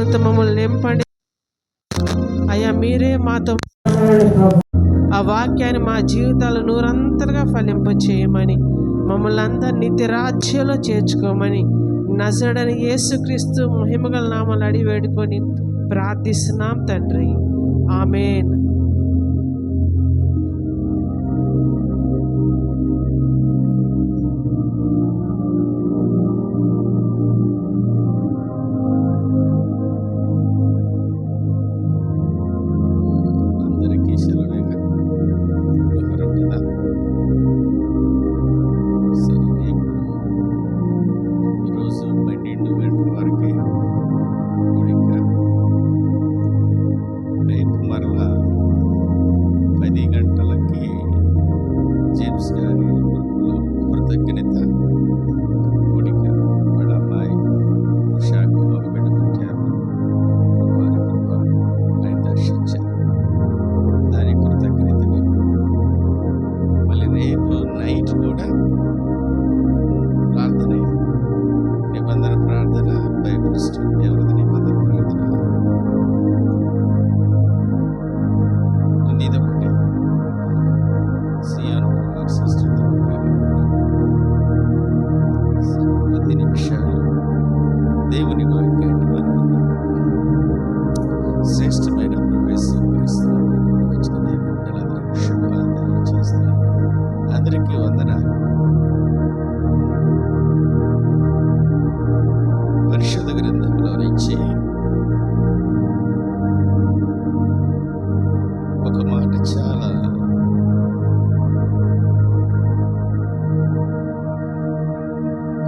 మమ్మల్ని నింపండి అయ్యా. మీరే మాతో ఆ వాక్యాన్ని మా జీవితాలు నూరంతలుగా ఫలింపచేయమని, మమ్మల్ని అందరినీ నిత్య రాజ్యంలో చేర్చుకోమని నజరేయుడైన యేసుక్రీస్తు మహిమగల నామములో అడిగి వేడుకొని ప్రార్థిస్తున్నాం తండ్రి. ఆమేన్.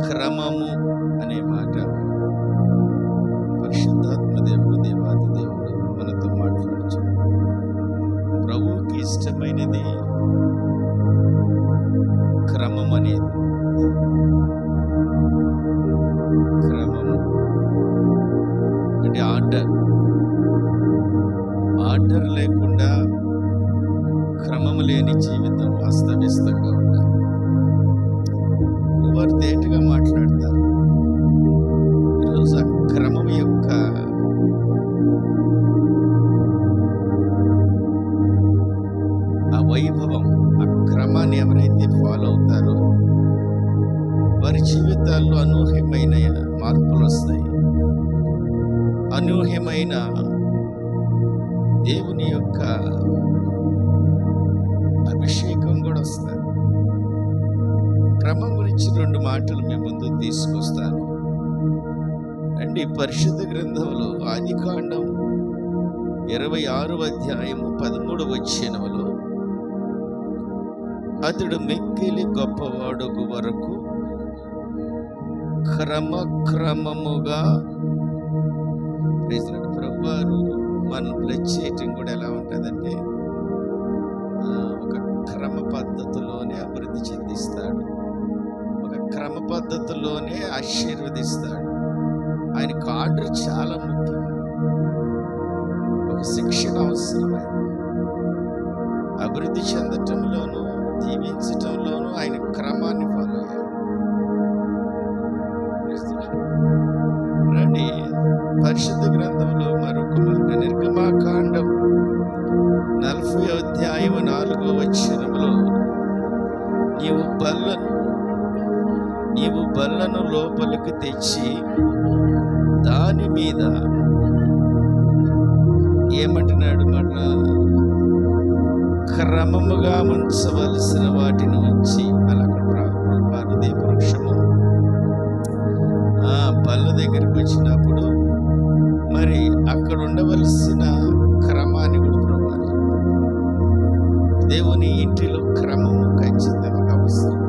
క్రమము అనే మాట పరిశుద్ధాత్మ దేవుడు, దేవాది దేవుడు మనతో మాట్లాడుచున్నాడు. ప్రభువుకి ఇష్టమైనది క్రమం అనేది. క్రమము అంటే ఆర్డర్ లేకుండా, క్రమము లేని జీవితం అస్తవ్యస్తంగా ఉండాలి. వారు తేటగా మాట్లాడతారు. ఈరోజు ఆ క్రమం యొక్క ఆ వైభవం, ఆ క్రమాన్ని ఎవరైతే ఫాలో అవుతారో వారి జీవితాల్లో అనూహ్యమైన మార్పులు వస్తాయి. అనూహ్యమైన దేవుని యొక్క అభిషేకం కూడా వస్తుంది. క్రమం గురించి 2 మాటలు మీ ముందు తీసుకొస్తాను అండి. పరిశుద్ధ గ్రంథంలో ఆదికాండం 26వ అధ్యాయము 13వ వచనములో, అతడు మిక్కిలి గొప్పవాడగు వరకు క్రమక్రమముగా, ప్రభువారు మనం బ్లెస్ చేయటం కూడా ఎలా ఉంటుందంటే ఒక క్రమ పద్ధతిలోనే అభివృద్ధి చెందిస్తాడు, ఒక క్రమ పద్ధతిలోనే ఆశీర్వదిస్తాడు. ఆయనకు ఆర్డర్ చాలా ముఖ్యం. ఒక శిక్షణ అవసరమైన అభివృద్ధి చెందటంలోనూ దీవించటంలోనూ ఆయన క్రమాన్ని ఫాలో అయ్యారు. రండి పరిశుద్ధ గ్రంథంలో మరొక మాట, నిర్గమాకాండం 40వ అధ్యాయం 4వ వచనములో, నీవు బల్లను లోపలికి తెచ్చి దాని మీద ఏమంటున్నాడు మళ్ళా, క్రమముగా ఉంచవలసిన వాటిని ఉంచి, అలా అదే వృక్షము బల్ల దగ్గరికి వచ్చినప్పుడు మరి అక్కడ ఉండవలసిన క్రమాన్ని కూడా ప్రభువారు, దేవుని ఇంటిలో క్రమము ఖచ్చితంగా అవసరం.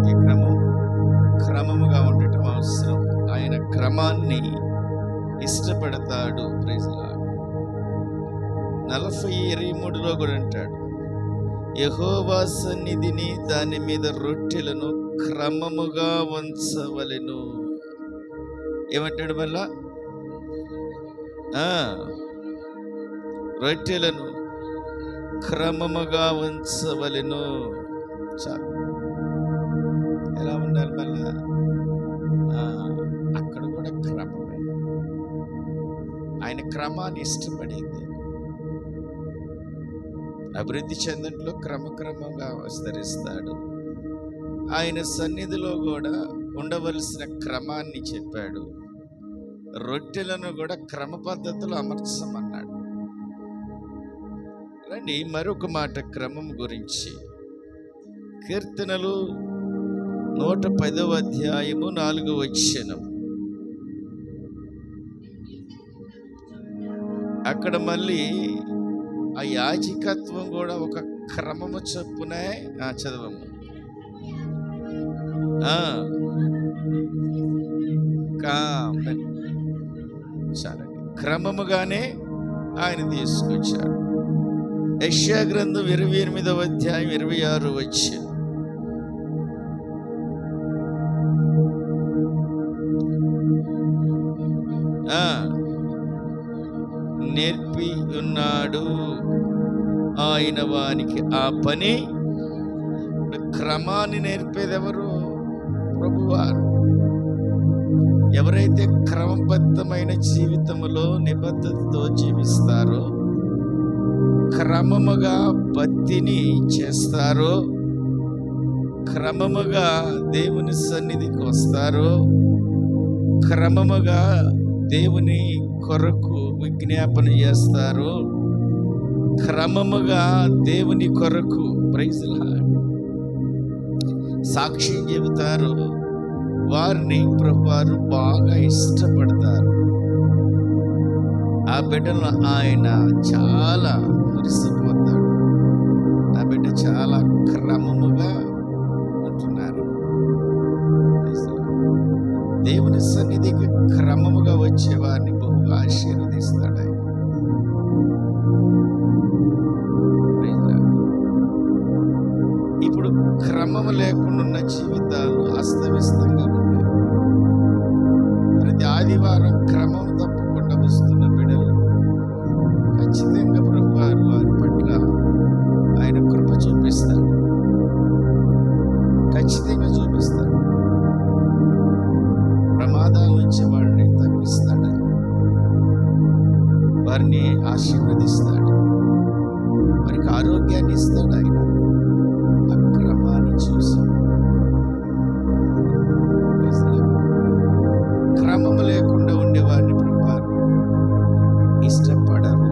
ఈ క్రమముగా ఉండటం అవసరం. ఆయన క్రమాన్ని ఇష్టపడతాడు. Praise lord. 40:23లో కూడా అంటాడు, యెహోవా సన్నిధిని దాని మీద రొట్టెలను క్రమముగా ఉంచవలెను. ఏమంటాడు మళ్ళా? రొట్టెలను క్రమముగా ఉంచవలెను. చాలు. ఎలా ఉండాలి మళ్ళా? అక్కడ క్రమాన్ని ఇష్టపడింది. అభివృద్ధి చెందట్లో క్రమక్రమంగా విస్తరిస్తాడు. ఆయన సన్నిధిలో కూడా ఉండవలసిన క్రమాన్ని చెప్పాడు. రొట్టెలను కూడా క్రమ పద్ధతిలో అమర్చమన్నాడు. రండి మరొక మాట క్రమం గురించి. కీర్తనలు 110వ అధ్యాయము 4వ వచనం. అక్కడ మళ్ళీ ఆ యాజకత్వం కూడా ఒక క్రమము చొప్పునే చదవము. చాలండి, క్రమముగానే ఆయన తీసుకొచ్చాడు. యెషయా గ్రంథం 28వ అధ్యాయం 26వ వచనం. నేర్పి ఉన్నాడు ఆయన వానికి ఆ పని. క్రమాన్ని నేర్పేది ఎవరు? ప్రభువారు. ఎవరైతే క్రమబద్ధమైన జీవితంలో నిబద్ధతతో జీవిస్తారో, క్రమముగా భక్తిని చేస్తారో, క్రమముగా దేవుని సన్నిధికి వస్తారో, క్రమముగా దేవుని కొరకు విజ్ఞాపన చేస్తారు, క్రమముగా దేవుని కొరకు ప్రైజ్ లార్డ్ సాక్ష్యం చెబుతారు, వారిని ప్రభువారు బాగా ఇష్టపడతారు. ఆ బిడ్డను ఆయన చాలా మురిసిపోతాడు. ఆ బిడ్డ చాలా క్రమముగా ఉంటున్నారు. దేవుని సన్నిధికి క్రమముగా వచ్చే వారిని బహుగా ఆశీర్వదిస్తాడు ఆయన. ఇప్పుడు క్రమము లేకుండా ఉన్న జీవితాలు అస్తవ్యస్తంగా ఉంటాయి. ప్రతి ఆదివారం క్రమం తప్పకుండా వస్తున్న బిడ్డలు ఖచ్చితంగా ప్రభువారు వారి పట్ల ఆయన కృప చూపిస్తాడు, ఖచ్చితంగా చూపిస్తాడు. ప్రమాదాల నుంచి వారిని తప్పిస్తాడు, వారిని ఆశీర్వదిస్తాడు, వారికి ఆరోగ్యాన్ని ఇస్తాడు. ఆయన ఆ క్రమాన్ని చూసి. క్రమము లేకుండా ఉండే వారిని ప్రభువారు ఇష్టపడరు.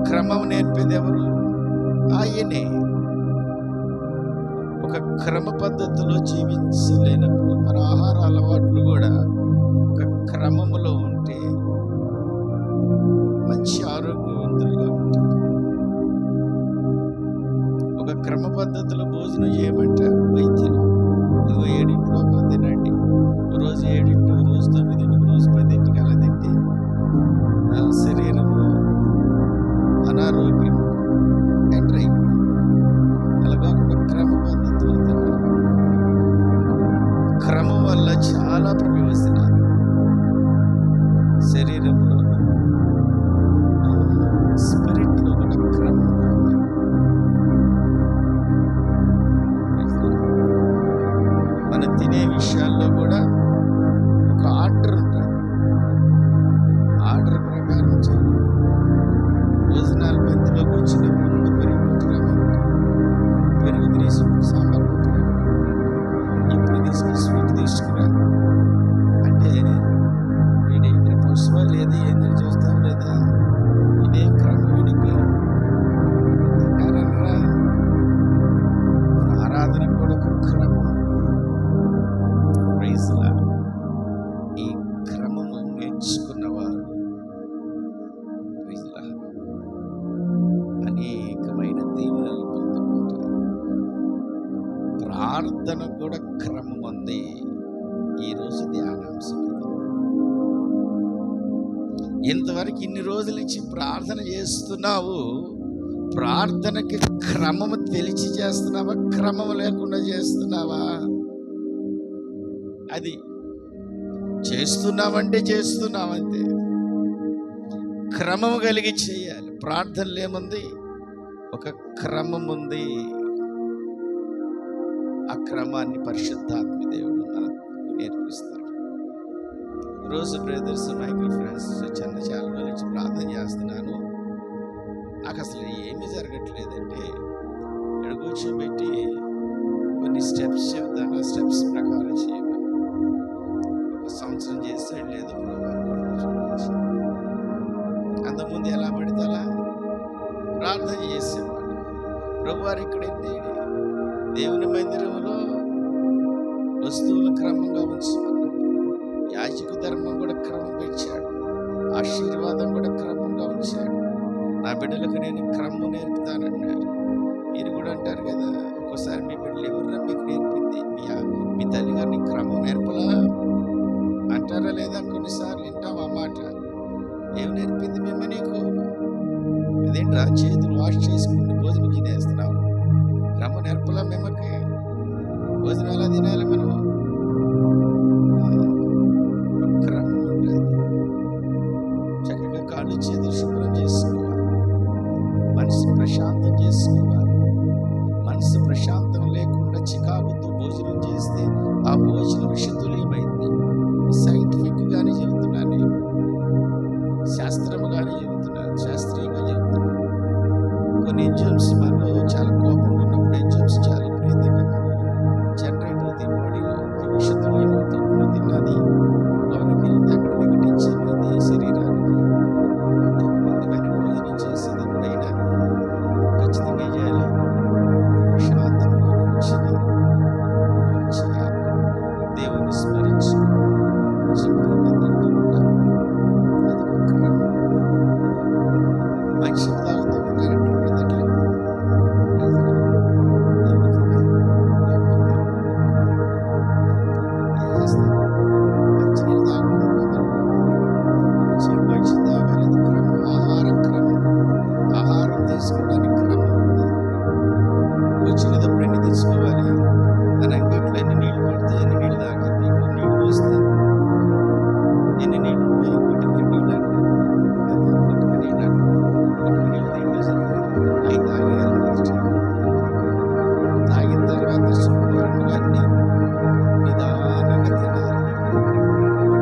క్రమం నేర్పేది ఎవరు? ఆయనే. ఒక క్రమ పద్ధతిలో జీవించలేనప్పుడు మన ఆహార అలవాట్లు కూడా ఒక క్రమములో ఉంటే మంచి ఆరోగ్యవంతులుగా ఉంటారు. ఒక క్రమ పద్ధతిలో భోజనం చేయమంటారు వైద్యులు. ఇదిగో 7 తినండి, రోజు 7, రోజు 9, రోజు 10 అలా తింటే శరీరంలో అనారోగ్యం ఎంటర్ అయింది. అలా కాకుండా క్రమ పద్ధతిలో తినాలి. క్రమం వల్ల చాలా ప్రయోజనాలు శరీరంలో, స్పిరిట్లో కూడా క్రమం కావాలి. మనం తినే విషయాల్లో కూడా ఒక ఆర్డర్ ఉంటుంది. ఆర్డర్ ప్రకారం చేయాలి. భోజనాలు బంతిలోకి వచ్చినప్పుడు ముందు పెరుగు పట్టుకురామంటే పెరుగు తీసుకుని సాంబార్ పట్టుకురా, ఇప్పుడు తీసుకుని స్వీట్ తీసుకురా అంటే వీడేంటి పుష్ప లేదా ఏందని చూస్తాం లేదా? ఇదే క్రమం వీడికి తింటారనరా. మన ఆరాధన కూడా ఒక క్రమం. Praise lord. ఈ క్రమము నేర్చుకున్నవారు ప్రైజ్ లార్డ్ అనేకమైన దీవెనలు పొందుకుంటారు. ప్రార్థన కూడా క్రమం ఉంది. ఈరోజు ధ్యానాంశం ఇది. ఇంతవరకు ఇన్ని రోజుల నుంచి ప్రార్థన చేస్తున్నావు. ప్రార్థనకి క్రమము తెలిసి చేస్తున్నావా, క్రమము లేకుండా చేస్తున్నావా? అది చేస్తున్నామంటే చేస్తున్నామంతే. క్రమము కలిగి చేయాలి. ప్రార్థనలు ఏముంది? ఒక క్రమం ఉంది. ఆ క్రమాన్ని పరిశుద్ధాత్మ దేవుడు మనకు నేర్పిస్తాడు. రోజు బ్రదర్స్ మైకిల్ ఫ్రెండ్స్ చాలా రోజుల నుంచి ప్రార్థన చేస్తున్నాను. నాకు అసలు ఏమీ జరగట్లేదంటే ఇక్కడ కూర్చోబెట్టి కొన్ని స్టెప్స్ చెప్తాను. ఆ స్టెప్స్ ప్రకారం చేయమని. ఒక సంవత్సరం చేస్తాడు లేదు అంతకుముందు ఎలా పడితే అలా ప్రార్థన చేసేవాడు. ప్రభువారు ఇక్కడైతే దేవుని మందిరంలో వస్తువులు క్రమంగా ఉంచమన్నాడు. యాజక ధర్మం కూడా క్రమం పెంచాడు. ఆశీర్వాదం కూడా క్రమంగా ఉంచాడు. నా బిడ్డలకు నేను క్రమం నేర్పుతానన్నాడు. మీరు కూడా అంటారు కదా, ఒక్కోసారి మీ బిడ్డలు ఎవర్రా మీకు నేర్పింది? మీ తల్లిగారిని క్రమం నేర్పలా అంటారా? లేదా కొన్నిసార్లు వింటాం ఆ మాట. ఏం నేర్పింది మేము నీకు? అదేంట్రా చేతులు వాష్ చేసుకుంటూ భోజనం తినేస్తున్నావు? క్రమం నేర్పలా మేమకి? భోజనం ఎలా తినాలి మనం? క్రమం ఉంటుంది. చక్కగా కాళ్ళు చేతులు శుభ్రం చేసుకోవాలి. మనసు ప్రశాంతం చేసుకోవాలి. మనసు ప్రశాంతం లేకుండా చికాకుతో భోజనం చేస్తే ఆ భోజనం విషతుల్యమైంది. సైంటిఫిక్గానే చెబుతున్నాను, నేను శాస్త్రముగానే చెబుతున్నాను, శాస్త్రీయంగా చెబుతున్నాను. కొన్ని ఎంజైమ్స్ మనలో చాలా కోపంగా ఉన్నప్పుడు ఎంజైమ్స్ చాలా విపరీతంగా జనరేట్ అవుతాయి బాడీలో. అవి విషతుల్యమవుతాయి. ఇప్పుడు తిన్నది లోనికి వెళ్తే అక్కడ వికటించేది శరీరానికి. అందుకని భోజనం చేసేటప్పుడైనా ఖచ్చితంగా చేయాలి. శాంతంగా కూర్చుని చేయాలి. దేవుని స్మరించు శుభ్రంగా తింటూ ఉండాలి. అది ఒక క్రమం. మంచి తాగుతూ ఉంటారంటే పెడతట్లు మంచినీళ్ళు తాగకూడదు. మంచి తాగాలి. అది క్రమం. ఆహారం క్రమం. ఆహారం తీసుకోవడానికి క్రమం ఉంది. వచ్చినప్పుడు ఎన్ని తీసుకోవాలి? మన అంగిట్లో ఎన్ని నీళ్లు పడితే ఎన్ని నీళ్ళు తాగాలి. నీకు నీళ్ళు పోస్తే ఎన్ని నీళ్ళు ఉంటాయి? గుటికి నీళ్ళు అంటారు. గుటికి నీళ్ళు అంటారు. గుటికి నీళ్ళు దీంట్లో సరిపోతుంది. అవి తాగేయాలి. తాగిన తర్వాత శుభ్రంగా అన్ని నిదానంగా తినాలి.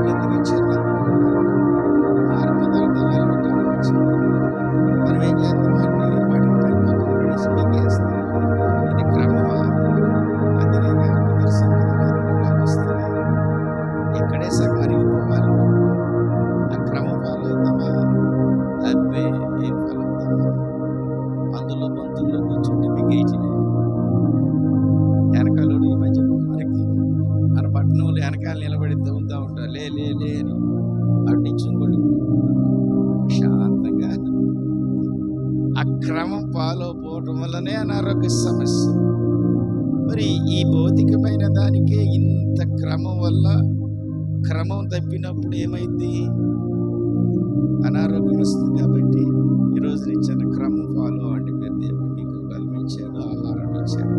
ఎందుకు ఇచ్చారు? ఆహార పదార్థాలు నిలబెట్టాలి. మనం ఏం చేస్తాం? వాటిని పైన పక్కన పడేసి మింగేస్తాం. ఇది క్రమమా? అందుకే వస్తున్నాయి. ఇక్కడే సగం అరిగిపోవాలి. ఆ క్రమం ఫాలో అవుతామా? అబ్బే ఏం ఫాలో అవుతామా? అందులో బంతుల్లో కూర్చుంటే మింగేయటమే. వెనకాలోడు ఈ మధ్య మనకి మన పట్టణంలో వెనకాల నిలబడి తవ్వుతూ ఉంటారు. లే లే లే అని అటు నుంచి ఇంకోటి ప్రశాంతంగా. ఆ క్రమం ఫాలో పోవటం వల్లనే అనారోగ్య సమస్య. మరి ఈ భౌతికమైన దానికే ఇంత క్రమం వల్ల క్రమం తప్పినప్పుడు ఏమైంది? అనారోగ్యం వస్తుంది. కాబట్టి ఈరోజు నుంచి క్రమం ఫాలో అవ్వండి. మీరు దేవుడు మీకు బలం ఇచ్చాడు, ఆహారం ఇచ్చాడు.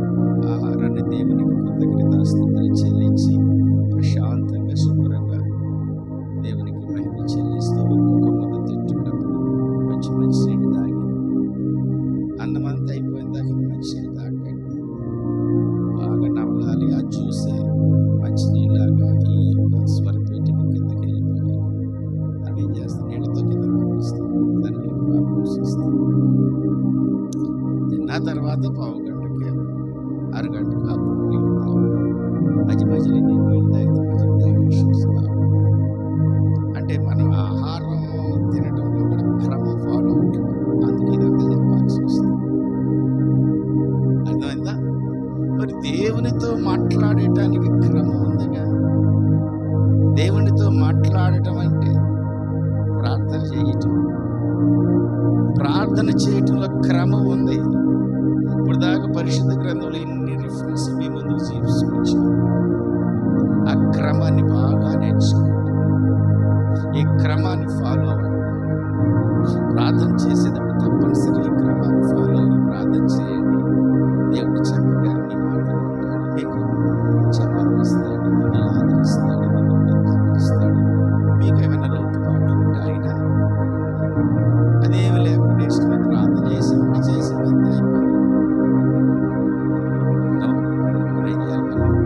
ఆహారాన్ని దేవునికి కృతజ్ఞతాస్తుతులు చెల్లించి ప్రశాంతంగా శుభ్రంగా దేవునికి మహిమ చెల్లిస్తూ ఒక్కొక్క ముద్ద తింటున్నప్పుడు కొంచెం మంచినీళ్ళు తాగి, అన్నం అంతా అయిపోయిన దాకా మంచినీళ్ళు తాగండి. బాగా నవలాలి. ఆ జ్యూసే మంచినీళ్ళలాగా ఈ యొక్క స్వరపేటికి కిందకి వెళ్ళిపోవాలి. మనం ఏం చేస్తాం? నీళ్ళతో కిందకి పంపిస్తాం. దాన్ని ప్రాబ్లమ్స్ వస్తాయి. తిన్న తర్వాత పావు గంటకి అరగంటకి అప్పుడు నీళ్ళు తాగాలి. మధ్య మధ్యలో నీళ్ళు తాగితే మధ్యలో డైజెషన్స్ కావాలి. అంటే మనం ఆహారం తినడంలో కూడా క్రమం ఫాలో అవుతుంది. అందుకే ఇదంతా చెప్పాల్సి వస్తుంది. అర్థమైందా? మరి దేవునితో మాట్లాడటానికి క్రమం ఉందిగా. దేవునితో మాట్లాడటం అంటే ప్రార్థన చేయటం. ప్రార్థన చేయటంలో క్రమం ఉంది. ఇప్పుడు దాకా పరిశుద్ధ గ్రంథంలో ఎన్ని రిఫరెన్స్ మీ ముందుకు తీసుకొచ్చాం. ఆ క్రమాన్ని బాగా నేర్చుకోండి. ఈ క్రమాన్ని ఫాలో అవ్వండి. ప్రార్థన చేసేటప్పుడు తప్పనిసరి ఈ క్రమాన్ని ఫాలో అయ్యి ప్రార్థన చేయండి. దేవుడు చక్కగా మీ మాటలు ఉంటాడు. మీకు జవాబు ఇస్తాడు. మిమ్మల్ని ఆదరిస్తాడు. మిమ్మల్ని ఆదరిస్తాడు. మీకు ఏమైనా లోటుపాట్లు ఉంటే ఆయన అదేమి లేకుండా ఇష్టమైన ప్రార్థన చేసేవాడిని చేసేవాడిని అయిపోయింది. ఏం చేయాలి మనం?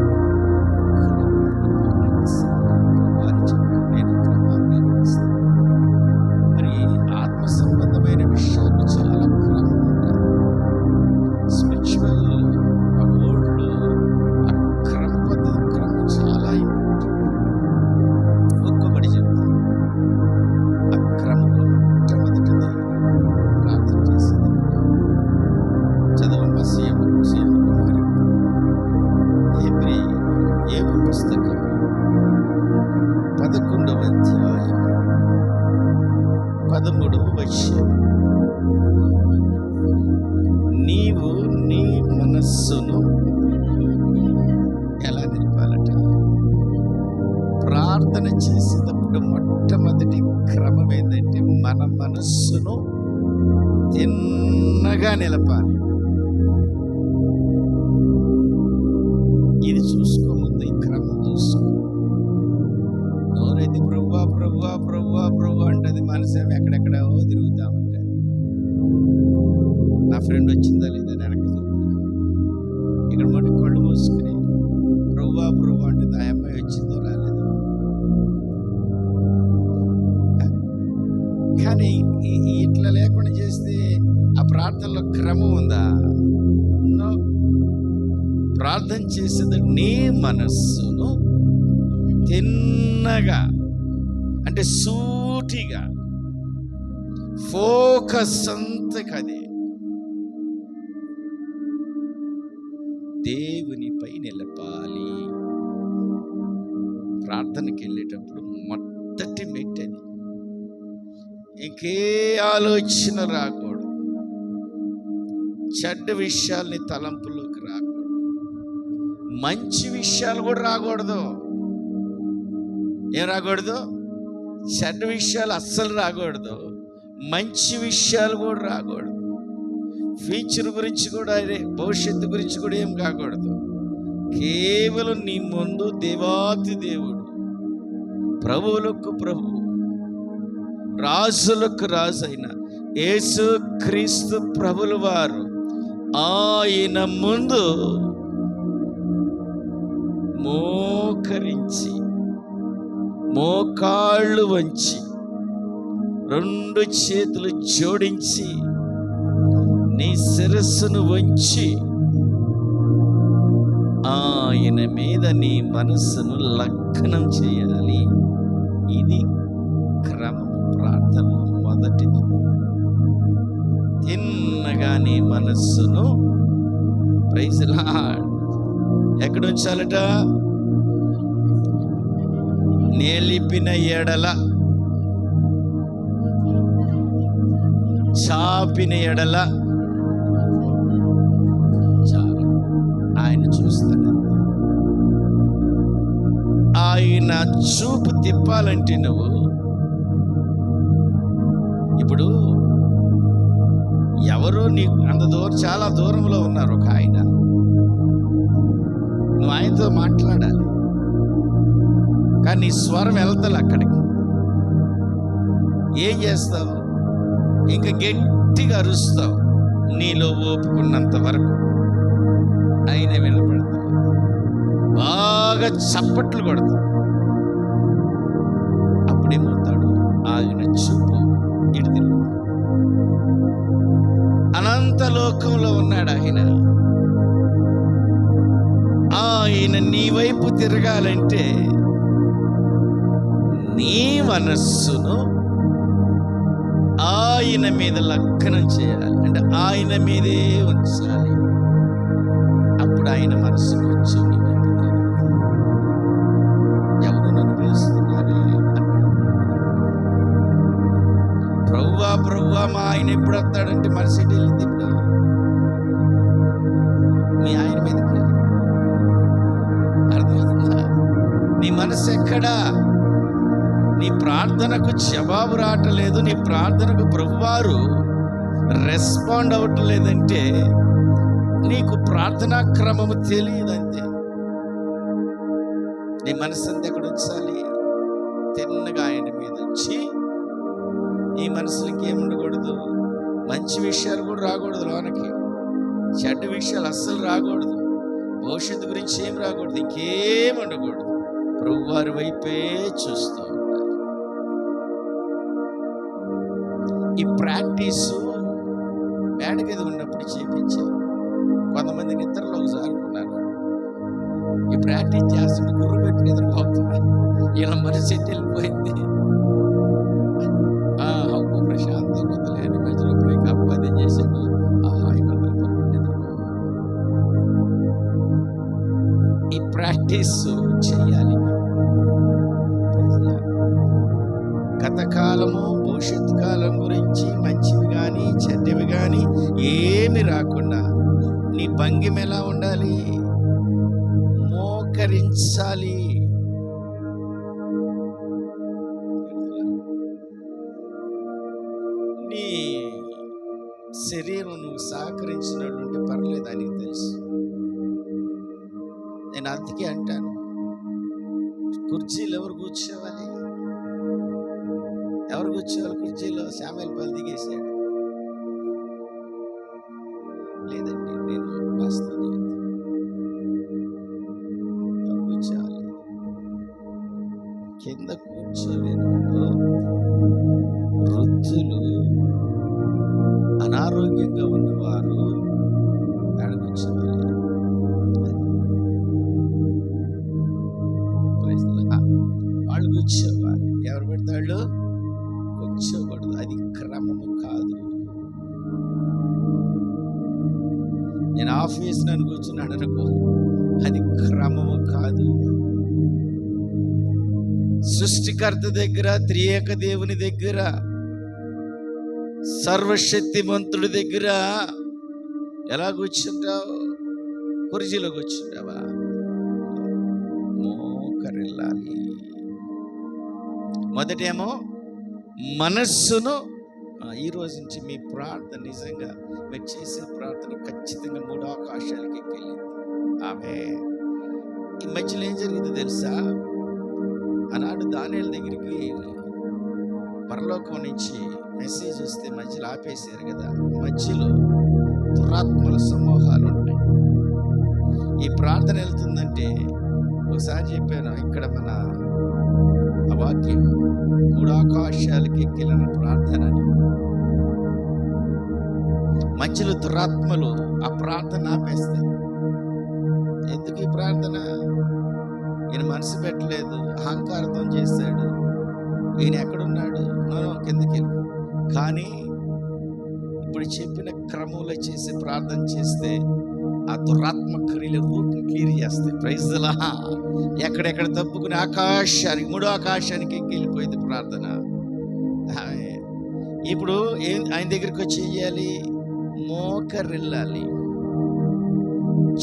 వారు చెప్పండి. ప్రార్థన చేసేటప్పుడు మొట్టమొదటి క్రమం ఏంటంటే మన మనస్సును తిన్నగా నిలపాలి. ఇది చూసుకో, ముందు ఈ క్రమం చూసుకో. నోరైతే ప్రభువా ప్రభువా ప్రభువా ప్రభు అంటది, మనసేమో ఎక్కడెక్కడ తిరుగుతా ఉంటాయి. నా ఫ్రెండ్ వచ్చిందా లేదా వెనక్కి ఇక్కడ మటు కళ్ళు మూసుకుని ప్రభువా ప్రభు అంటుంది, ఆ అమ్మాయి వచ్చిందో రాలేదో. కానీ ఇట్లా లేకుండా చేస్తే ఆ ప్రార్థనలో క్రమం ఉందా? ప్రార్థన చేసేది నీ మనస్సును తిన్నగా, అంటే సూటిగా, ఫోకస్ అంతా కదే దేవునిపై నిలపాలి. ప్రార్థనకి వెళ్ళేటప్పుడు మొదటి మెట్టది. ఇంకే ఆలోచన రాకూడదు, చెడ్డ విషయాల్ని తలంపులోకి రాకూడదు, మంచి విషయాలు కూడా రాకూడదు. ఏం రాకూడదు? చెడ్డ విషయాలు అస్సలు రాకూడదు, మంచి విషయాలు కూడా రాకూడదు. ఫ్యూచర్ గురించి కూడా, భవిష్యత్తు గురించి కూడా ఏం కాకూడదు. కేవలం నీ ముందు దేవాతి దేవుడు, ప్రభువులకు ప్రభు, రాజులకు రాజు అయిన యేసు క్రీస్తు ప్రభుల వారు ఆయన ముందు మోకరించి, మోకాళ్ళు వంచి, రెండు చేతులు జోడించి, నీ శిరస్సును వంచి ఆయన మీద నీ మనస్సును లగ్నం చేయాలి. ఇది క్రమము ప్రార్థనలో మొదటిది. తిన్నగా నీ మనస్సును, ప్రైజ్ లార్డ్, ఎక్కడ ఉంచాలట? నిలిపిన ఎడల, చాపిన ఎడల చాలు, ఆయన చూస్తాడు. ఆయన చూపు తిప్పాలంటే నువ్వు ఇప్పుడు ఎవరో నీకు అంత దూరం, చాలా దూరంలో ఉన్నారు ఒక ఆయన, నువ్వు ఆయనతో మాట్లాడాలి. కానీ నీ స్వరం వెళ్తాలి అక్కడికి. ఏం చేస్తావు? ఇంకా గట్టిగా అరుస్తావు, నీలో ఓపుకున్నంత వరకు. ఆయన వినపడతావు, బాగా చప్పట్లు కొడతావు. అప్పుడేమవుతాడు? ఆయన చూపు ఇటు తిరుగుతాడు. అనంత లోకంలో ఉన్నాడు ఆయన. ఆయన నీ వైపు తిరగాలంటే నీ మనస్సును ఆయన మీద లగ్నం చేయాలి, అంటే ఆయన మీదే ఉంచాలి. అప్పుడు ఆయన మనస్సును వచ్చి నీ వైపు ఎవరు నన్ను పిలుస్తున్నారే అంటాడు. ప్రభువా ప్రభువా మా ఆయన ఎప్పుడు వస్తాడంటే మనసు ఎటు వెళ్ళింది? ఇప్పుడు మీ ఆయన మీదకి అర్థమవుతుందా? నీ మనసు ఎక్కడా? నీ ప్రార్థనకు జవాబు రావట్లేదు, నీ ప్రార్థనకు ప్రభువారు రెస్పాండ్ అవ్వట్లేదంటే నీకు ప్రార్థనా క్రమము తెలియదంతే. నీ మనసు అంతా ఎక్కడ ఉంచాలి? తిన్నగా ఆయన మీద ఉంచి, నీ మనసులకి ఏముండకూడదు, మంచి విషయాలు కూడా రాకూడదు లోనకి, చెడ్డ విషయాలు అస్సలు రాకూడదు, భవిష్యత్తు గురించి ఏం రాకూడదు, ఇంకేం ఉండకూడదు. ప్రభువారి వైపే చూస్తూ ఉండాలి. ఈ ప్రాక్టీసు మేడగది ఉన్నప్పుడు చేయించారు. కొంతమంది నిద్రలో జారుకున్నారు. ఈ ప్రాక్టీస్ చేస్తుంటే గుర్రు పెట్టి నిద్రపోతున్నారు. ఇలా మనసు ఎట్టి వెళ్ళిపోయింది. ప్రశాంతంగా వదిలేని మధ్యలో బ్రేకప్ అదే చేశాడు. ఈ ప్రాక్టీస్ చేయాలి. గతకాలము భవిష్యత్తు కాలం గురించి మంచివి కానీ చెడ్డవి కానీ ఏమి రాకుండా నీ భంగిమ ఎలా ఉండాలి? మోకరించాలి. శరీరం నువ్వు సహకరించినట్టు ఉంటే పర్లేదు అని తెలుసు. నేను అందుకే అంటాను, కుర్చీలు ఎవరు కూర్చోవాలి? ఎవరు కూర్చోవాలి కుర్చీలో? శామ్యూయల్ పల్లి దిగేసాడు. లేదండి, నేను వాస్తవం చెబుతాను. ఎవరు కూర్చోవాలి? కింద కూర్చోలేను వృద్ధులు, అనారోగ్యంగా ఉన్నవారు ఆడ కూర్చోవాలి. వాళ్ళు కూర్చోవాలి. ఎవరు పెడతాళ్ళు? కూర్చోకూడదు. అది క్రమము కాదు. నేను ఆఫీస్ నన్ను కూర్చున్నాడు అనుకో, అది క్రమము కాదు. సృష్టికర్త దగ్గర, త్రియేక దేవుని దగ్గర, సర్వశక్తిమంతుడి దగ్గర ఎలా కూర్చుంటావు? కుర్చీలో కూర్చుంటావా? మోకరిల్లాలి. మొదటేమో మనస్సును, ఈ రోజు నుంచి మీ ప్రార్థన నిజంగా మీరు చేసే ప్రార్థన ఖచ్చితంగా 3 ఆకాశాలకి ఎక్కెళ్ళింది. ఆమె ఈ మధ్యలో ఏం జరిగిందో తెలుసా? ఆనాడు దానియేలు దగ్గరికి పరలోకం నుంచి మెసేజ్ వస్తే మధ్యలో ఆపేశారు కదా. మధ్యలో దురాత్మల సమూహాలు ఉంటాయి. ఈ ప్రార్థన వెళ్తుందంటే, ఒకసారి చెప్పాను ఇక్కడ మన వాక్యం 3 ఆకాశాలకి ఎక్కిన ప్రార్థన అని. మధ్యలో దురాత్మలు ఆ ప్రార్థన ఆపేస్తాయి. ఎందుకు ఈ ప్రార్థన? ఈయన మనసు పెట్టలేదు, అహంకారంతో చేశాడు. ఈయన ఎక్కడున్నాడు? కిందకి. కానీ ఇప్పుడు చెప్పిన క్రమంలో చేసి ప్రార్థన చేస్తే ఆ దురాత్మ క్రియల రూట్ని క్లియర్ చేస్తాయి. Praise the lord. ఎక్కడెక్కడ తప్పుకుని ఆకాశానికి, 3 ఆకాశానికి వెళ్ళిపోయింది ప్రార్థన. ఇప్పుడు ఆయన దగ్గరికి వచ్చి చేయాలి, మోకరిల్లాలి,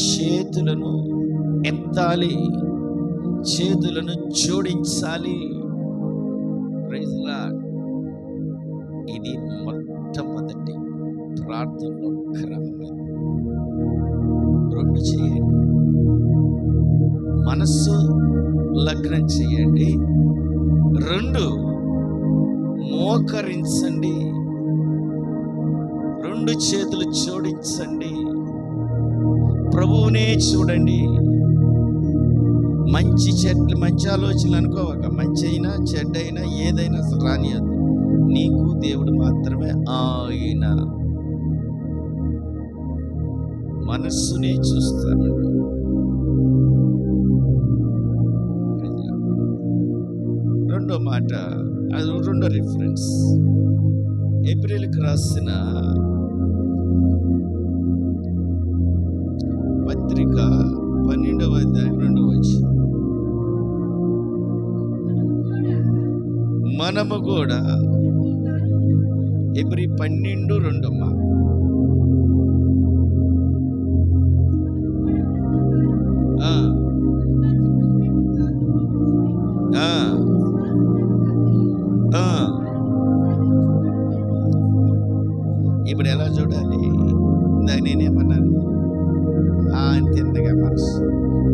చేతులను ఎత్తాలి, చేతులను జోడించాలి. Praise the lord. ఇది మొట్టమొదటి ప్రార్థనలో క్రమం. 2 చేయండి, మనస్సు లగ్నం చేయండి. 2 మోకరించండి, 2 చేతులు జోడించండి, ప్రభువునే చూడండి. మంచి చెడ్లు, మంచి ఆలోచనలు అనుకోవక, మంచి అయినా చెడ్డైనా ఏదైనా అసలు రానియద్దు. నీకు దేవుడు మాత్రమే ఆయన. మనస్సునే చూస్తాడు. రెండో మాట, అది రెండో రిఫరెన్స్, ఏప్రిల్కి రాసిన పత్రిక 12వ అధ్యాయం 2వ వచనం. మనము కూడా, ఏప్రిల్ 12:2 అమ్మా. ఇప్పుడు ఎలా చూడాలి? ఇందాక నేనేమన్నాను? తిన్నగా మనసు.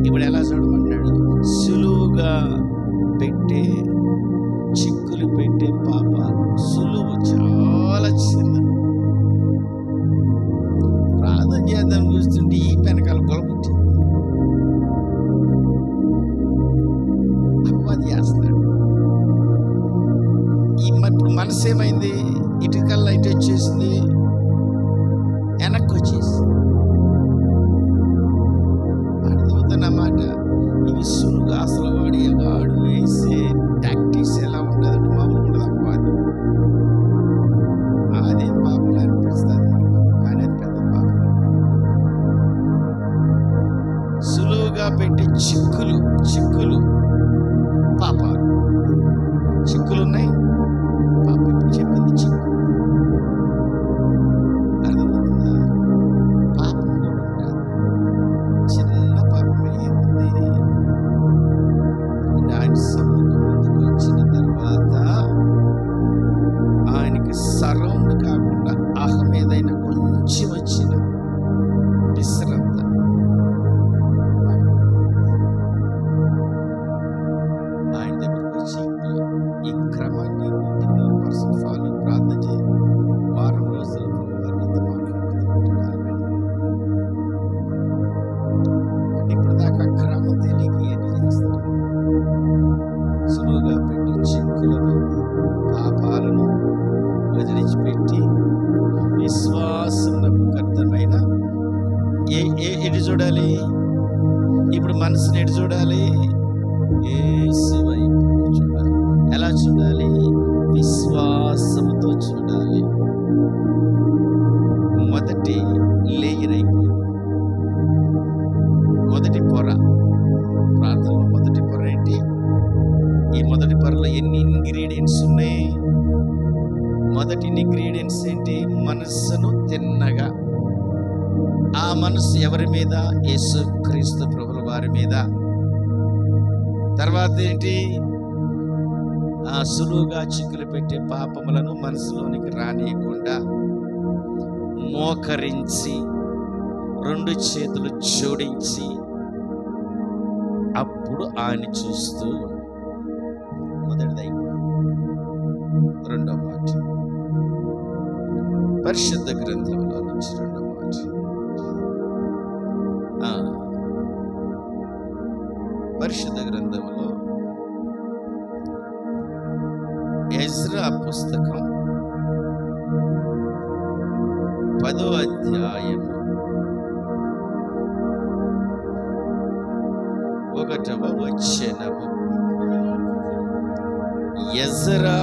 ఇప్పుడు ఎలా చూడమన్నాడు? సులువుగా పెట్టే, చిక్కులు పెట్టే పాపాలు సులువు, చాలా చిన్నది. ప్రార్థన చేద్దాం కూర్చుంటే ఈ వెనకాల గొలపుట్టి అపవాది చేస్తాడు. ఇప్పుడు మనసు ఏమైంది? ఇటుకల్లా ఇటు వచ్చేసింది, వెనక్కి వచ్చేసి. అర్థమవుతున్నమాట. ఇవి సులువుగా అసలు వాడు వేసే టాక్టిక్స్ ఎలా ఉంటుంది? మామూలు ఉండదు. అపవాది అదేం పాపం అనిపిస్తుంది మనకు, కానీ అది పెద్ద పాపం. సులువుగా పెట్టి చిక్కులు పాపాలు. చిక్కులు ఉన్నాయి, పాపం. ఇప్పుడు చెప్పింది చిక్కు. అర్థమవుతుందా? పాపం కూడా ఉంటుంది. చిన్న పాపమే ఏముంది? ఆయన సముఖం ముందుకు వచ్చిన తర్వాత ఆయనకి సరౌండ్ కాకుండా అహం ఏదైనా కొంచెం చూడాలి? యేసు వైపు చూడాలి. ఎలా చూడాలి? విశ్వాసముతో చూడాలి. మొదటి లేయర్ అయిపోయింది. మొదటి పొర, ప్రార్థనలో మొదటి పొర ఏంటి? ఈ మొదటి పొరలో ఎన్ని ఇంగ్రీడియంట్స్ ఉన్నాయి? మొదటి ఇంగ్రీడియంట్స్ ఏంటి? మనస్సును తిన్నగా. ఆ మనసు ఎవరి మీద? యేసుక్రీస్తు ప్రభుల వారి మీద. తర్వాత ఏంటి? ఆ సులువుగా చిక్కులు పెట్టే పాపములను మనసులోనికి రానియకుండా మోకరించి 2 చేతులు జోడించి అప్పుడు ఆయన చూస్తూ మొదటిది అయిపోయింది. రెండో మాట పరిశుద్ధ గ్రంథంలో నుంచి రెండో మాట, పరిశుద్ధ గ్రంథంలో ఎజ్రా పుస్తకం 10వ అధ్యాయం 1వ వచనము. ఎజ్రా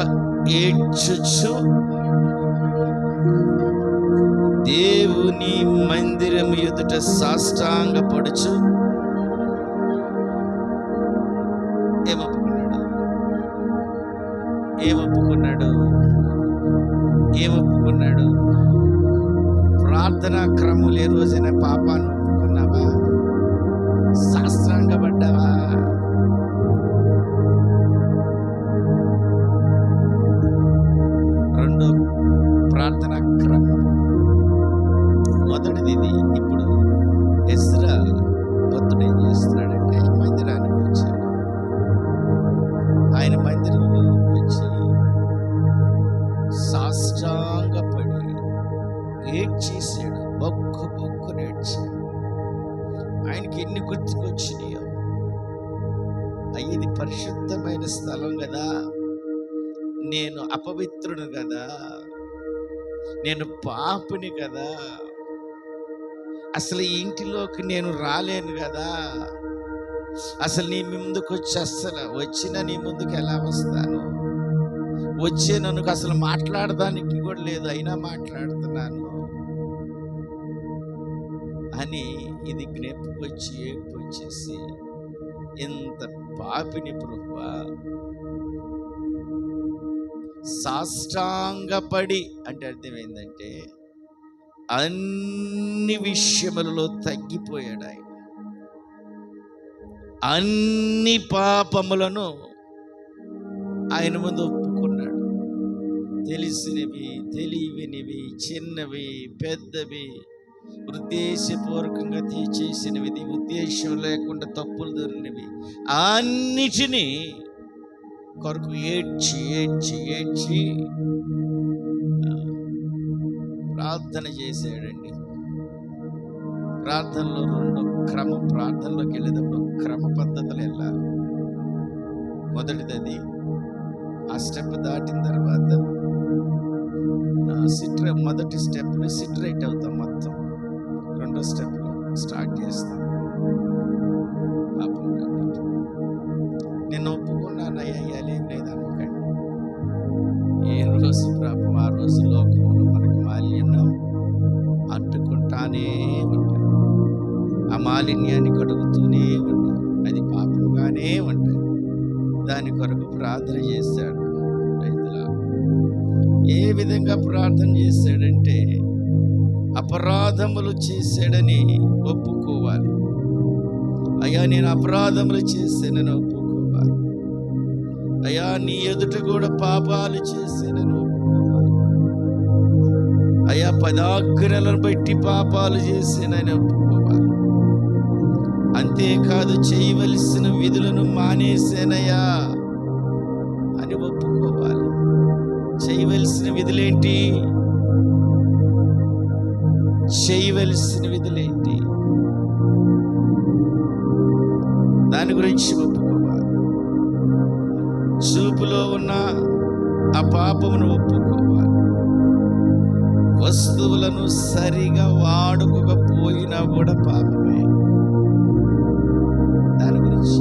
ఏడ్చుచు దేవుని మందిరం ఎదుట సాష్టాంగపడుచు ఏమొప్పుకున్నాడు? ప్రార్థనా క్రమములు ఏ రోజైనా పాపాన్ని ఒప్పుకున్నావా? సాష్టాంగపడ్డావా? రెండో ప్రార్థనా క్రమం మొదటిది ఇది. ఇప్పుడు ఎజ్రా భక్తుడు ఏం చేస్తున్నాడంటే మందిరానికి వచ్చాడు. ఆయన మందిరంలో వచ్చి సాష్టాంగపడి ఏడ్చేసాడు. బొక్కు నేడ్చాడు. ఆయనకి ఎన్ని గుర్తుకొచ్చినాయో. ఇది పరిశుద్ధమైన స్థలం కదా, నేను అపవిత్రుడు కదా, నేను పాపిని కదా, అసలు ఈ ఇంటిలోకి నేను రాలేను కదా, అసలు నీ ముందుకు వచ్చి వచ్చినా నీ ముందుకు ఎలా వస్తాను? వచ్చే నన్ను అసలు మాట్లాడడానికి కూడా లేదు, అయినా మాట్లాడుతున్నాను అని ఇది జ్ఞాపకొచ్చి ఏడ్పొచ్చేసి, ఎంత పాపిని ప్రభువా, సాష్టాంగపడి అంటే అర్థమైందంటే అన్ని విషయములలో తగ్గిపోయాడు ఆయన. అన్ని పాపములను ఆయన ముందు ఒప్పుకున్నాడు. తెలిసినవి, తెలియనివి, చిన్నవి, పెద్దవి, ఉద్దేశపూర్వకంగా చేసినవి, ఉద్దేశం లేకుండా తప్పులు దొరికినవి అన్నిటినీ కొరకు ఏడ్చి ప్రార్థన చేశాడండి. ప్రార్థనలో ప్రార్థనలోకి వెళ్ళేటప్పుడు క్రమ పద్ధతులు వెళ్ళాలి. మొదటిది ఆ స్టెప్ దాటిన తర్వాత మొదటి స్టెప్ని సిట్రైట్ అవుతాం మొత్తం. రెండో స్టెప్ స్టార్ట్ చేస్తాం. పాపం నేను ఒప్పుకున్నానయ్యా, ఏం లేదనుకోండి. ఏ రోజు పాపం ఆ రోజు లోకంలో మనకు మాలిన్యం అంటుకుంటానే ఉంటాయి. ఆ మాలిన్యాన్ని కడుగుతూనే ఉంటారు. అది పాపంగానే ఉంటాయి. దాని కొరకు ప్రార్థన చేశాడు. రైతుల ఏ విధంగా ప్రార్థన చేశాడంటే అపరాధములు చేశాడని ఒప్పుకోవాలి. అయ్యా నేను అపరాధములు చేశానని ఒప్పుకోవాలి. అయ్యా నీ ఎదుట కూడా పాపాలు చేశానని ఒప్పుకోవాలి. అయ్యా 10 ఆజ్ఞలను బట్టి పాపాలు చేశానని ఒప్పుకోవాలి. అంతేకాదు చేయవలసిన విధులను మానేశానయ్యా అని ఒప్పుకోవాలి. చేయవలసిన విధులేంటి? దాని గురించి ఒప్పుకోవాలి. చూపులో ఉన్న ఆ పాపమును ఒప్పుకోవాలి. వస్తువులను సరిగా వాడుకోకపోయినా కూడా పాపమే. దాని గురించి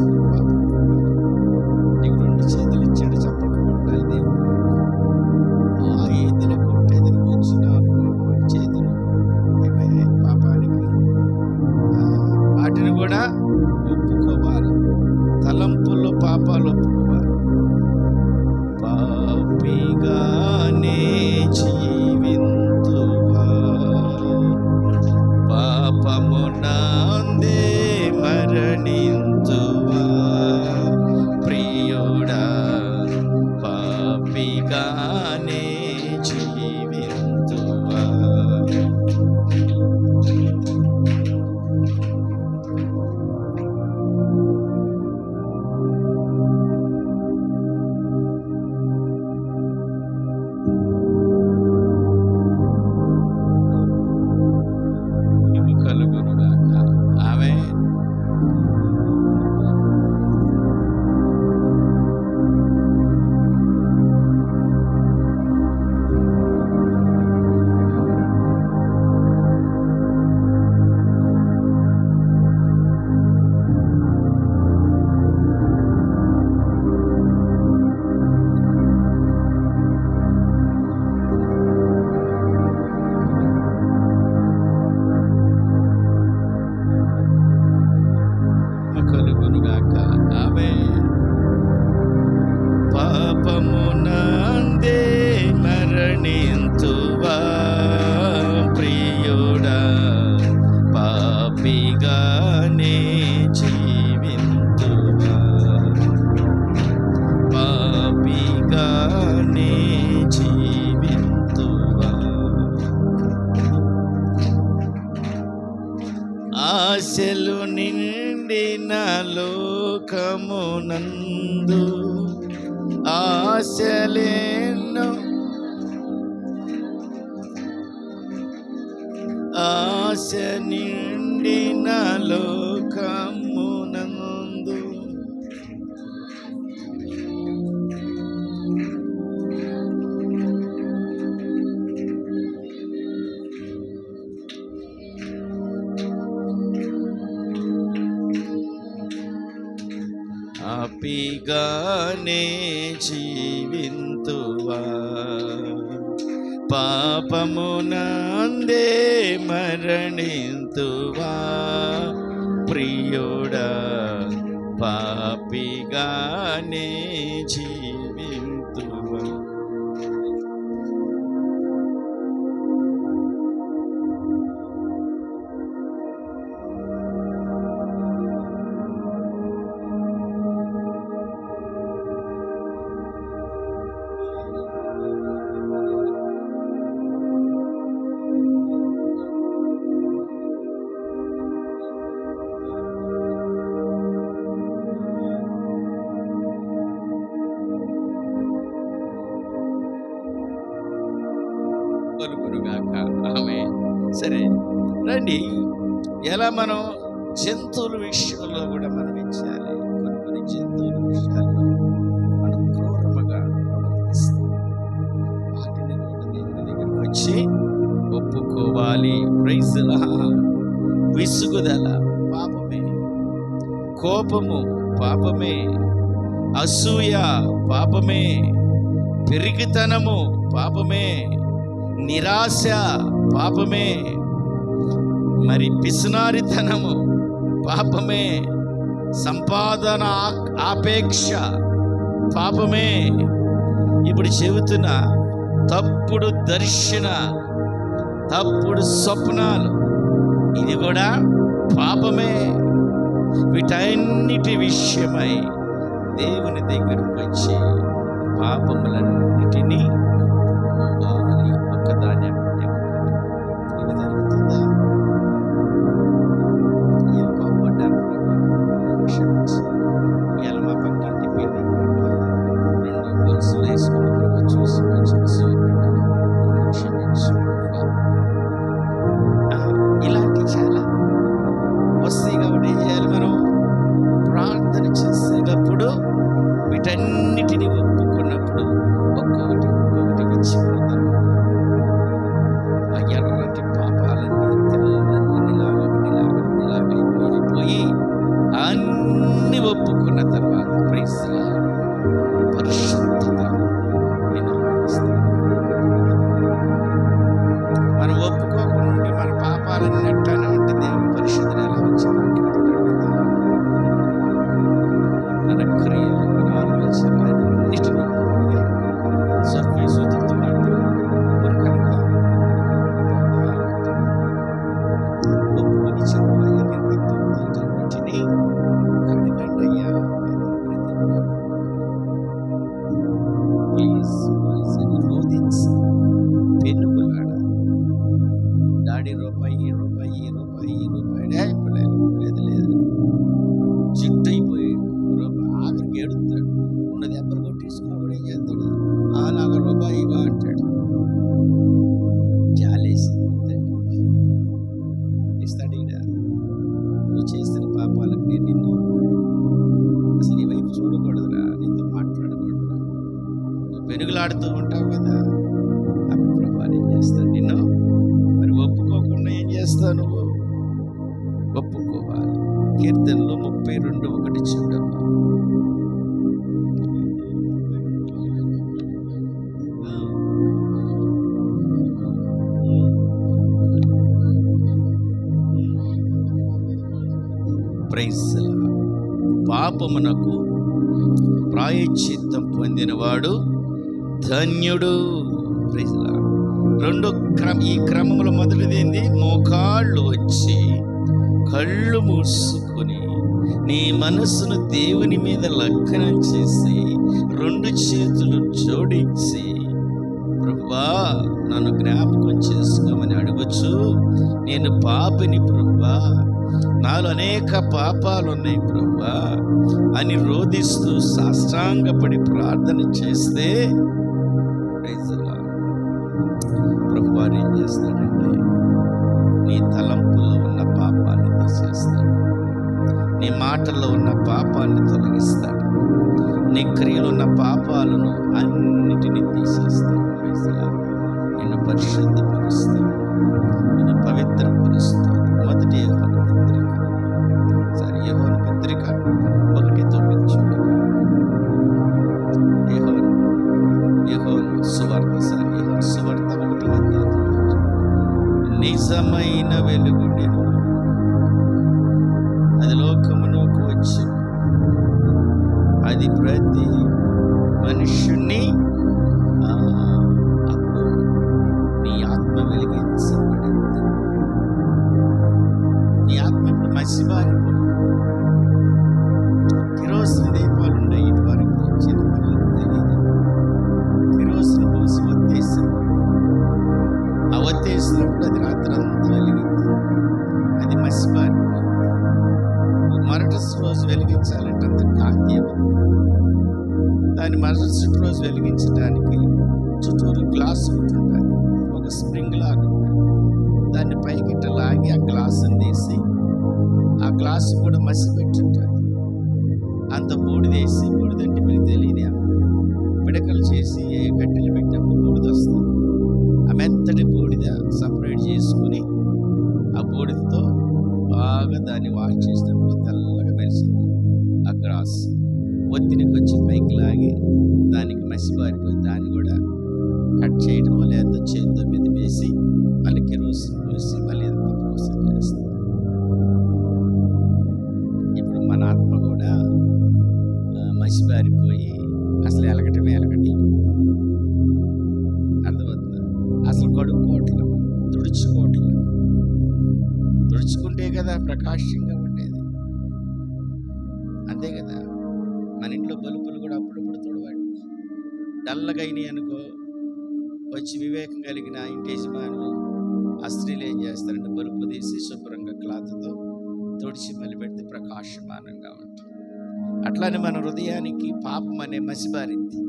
లోకమునందు ఆశలేనో ఆశ నిండిన లోకమునందు పాపిగానే జీవింతువా పాపమునందే మరణింతువా ప్రియుడా పాపిగానే జీవింతువా. సరే రండి, ఎలా మనం జంతువుల విషయంలో కూడా మనం ఇచ్చాలి. కొన్ని జంతువుల విషయాల్లో మనం క్రూరముగా ప్రవర్తిస్తాం. వాటిని కూడా దేవుని దగ్గరికి వచ్చి ఒప్పుకోవాలి. Praise lord. విసుగుదల పాపమే, కోపము పాపమే, అసూయ పాపమే, పెరిగితనము పాపమే, నిరాశ పాపమే, మరి పిసినారితనము పాపమే, సంపాదన ఆపేక్ష పాపమే. ఇప్పుడు చెబుతున్న తప్పుడు దర్శన, తప్పుడు స్వప్నాలు, ఇది కూడా పాపమే. వీటన్నిటి విషయమై దేవుని దగ్గరకు వచ్చి పాపములన్నిటినీ ఒప్పుకోవాలి. ఒక్కదాన్ని బట్టి ఇది జరుగుతుందా? కోపడ్డాను క్షమించి, ఇవాళ మా పక్కింటి పెళ్ళి 2 గొలుసులు వేసుకున్న ప్రభు చూసి మంచి క్షమించు. ఇలాంటి చాలా వస్తాయి. కాబట్టి ఏం చేయాలి? మనం ప్రార్థన చేసేటప్పుడు వీటన్నిటిని ఒప్పుకున్నప్పుడు ఒక్కొక్కటి విచ్చిపోతాం. ఆ ఎర్రటి పాపాలన్నీ తెల్లనిలాగైపోయి అన్ని ఒప్పుకున్న తర్వాత ప్రైజ్ లార్డ్ పరిశుద్ధత మనం ఒప్పుకోకుండా మన పాపాలన్నీ నెట్టానే ఉంటే దేవుని పరిశుద్ధత ఎలా వచ్చి మన క్రియలు, మన ఆలోచనలు అన్నిటినీ సర్వీసు తిడుతున్నట్టు ఒప్పుకొని చెప్పాలి. వీటన్నిటినీ కడగండయ్యా ప్లీజ్ అని రోధించి పెనుగులాడ. డాడీ రూపాయి లేదు జిట్టు అయిపోయి ఆఖరికి ఏడుస్తాడు. ఉన్నది ఎవ్వరు కొట్టించుకున్నా కూడా ఏం చేస్తాడు? నాకు రూపాయి ఇవ్వ అంటాడు. జాలేసింది తండ్రికి. ఇస్తాడు ఈడ. నువ్వు చేసిన పాపాలకు నేను నిన్ను అసలు నీ వైపు చూడకూడదురా, నీతో మాట్లాడకూడదురా. నువ్వు పెనుగులాడుతూ ఉంటావు కదా, అప్పుడు ప్రభు ఏం చేస్తాడు? నిన్ను మరి ఒప్పుకోకుండా ఏం చేస్తావు? నువ్వు ఒప్పుకోవాలి. కీర్తనలో 32:1 చూడమ్మా. పాపమునకు ప్రాయశ్చిత్తం పొందినవాడు ధన్యుడు. Praise lord. ఈ క్రమంలో మొదటిది ఏంది? మోకాళ్ళు వచ్చి కళ్ళు మూసుకొని నీ మనసును దేవుని మీద లగ్నం చేసి 2 చేతులు జోడించి ప్రభువా నన్ను జ్ఞాపకం చేసుకోమని అడుగుచు, నేను పాపిని ప్రభువా, నాలో అనేక పాపాలు ఉన్నాయి ప్రభువా అని రోధిస్తూ సాష్టాంగపడి ప్రార్థన చేస్తే ప్రభువారు ఏం చేస్తాడంటే నీ తలంపుల్లో ఉన్న పాపాన్ని తీసేస్తాడు, నీ మాటల్లో ఉన్న పాపాన్ని తొలగిస్తాడు, నీ క్రియలో ఉన్న పాపాలను అన్నిటినీ తీసేస్తాడు. నిన్ను పరిశుద్ధపరుస్తాడు, నిన్ను పవిత్రపరుస్తాడు. మొదటి యోహాను పత్రిక 1:9 చూడండి. యోహాను సువార్త 1:9 నిజమైన వెలుగు నేను, అది లోకమునకు వచ్చి అది ప్రతి మనుష్యుణ్ణి అప్పుడు నీ ఆత్మ వెలిగించబడింది. నీ ఆత్మ ఇప్పుడు మసిబారిపోయింది. కిరోసిన్ దీపాలు ఉన్నాయి, ఇటు వరకు చిన్న పిల్లలకు తెలియదు. కిరోసిన్ పోసి ఒత్తేసాం, ఆ ఒత్తేసినప్పుడు అది రాత్రంతా వెలిగింది, అది మసిబారిపోయింది. మరుసటి రోజు వెలిగించాలంటే అంత కాంతి ఇవ్వదు. దాన్ని మరుసటి రోజు వెలిగించడానికి చుట్టూరు గ్లాస్ ఒకటి ఉంటుంది, ఒక స్ప్రింగ్ లాగా ఉంటుంది. దాన్ని పైకిట్ట లాగి ఆ గ్లాసుని తీసి ఆ గ్లాసు కూడా మసి పెట్టుంటుంది. అంత బూడిదేసి, బూడిదంటే మీకు తెలియదేమో, పిడకలు చేసి కట్టెలు పెట్టినప్పుడు బూడిద వస్తుంది. ఆ మెత్తటి బూడిద సపరేట్ చేసుకుని ఆ బూడిదతో బాగా దాన్ని వాష్ చేసినప్పుడు తెల్లగా మెరిసింది. ఆ గ్లాస్ ఒత్తిడికి వచ్చి పైకి లాగి దానికి మసిబారిపోయి దాన్ని కూడా కట్ చేయడం లేదా చేతితో మీద వేసి మళ్ళీ కిరోసిన్ పోసి మళ్ళీ ఎంత ప్రాసెస్ చేస్తుంది. ఇప్పుడు మన ఆత్మ కూడా మసిబారిపోయి అసలు ఎలగట్లేదు, అర్థమవుతుంది. అసలు కడుక్కోవట్లేదు, తుడుచుకోవట్లేదు. తుడుచుకుంటే కదా ప్రకాశంగా ఉండేది, అంతే కదా. మన ఇంట్లో బల్బులు కూడా అప్పుడప్పుడు తుడవండి. డల్లగా అయినాయి అనుకో, వచ్చి వివేకం కలిగిన ఇంటి యజమానులు ఆ స్త్రీలు ఏం చేస్తారంటే బల్బు తీసి శుభ్రంగా క్లాత్తో తుడిచి మళ్ళీ పెడితే ప్రకాశమానంగా ఉంటుంది. అట్లానే మన హృదయానికి పాపం అనే మసిబారింది,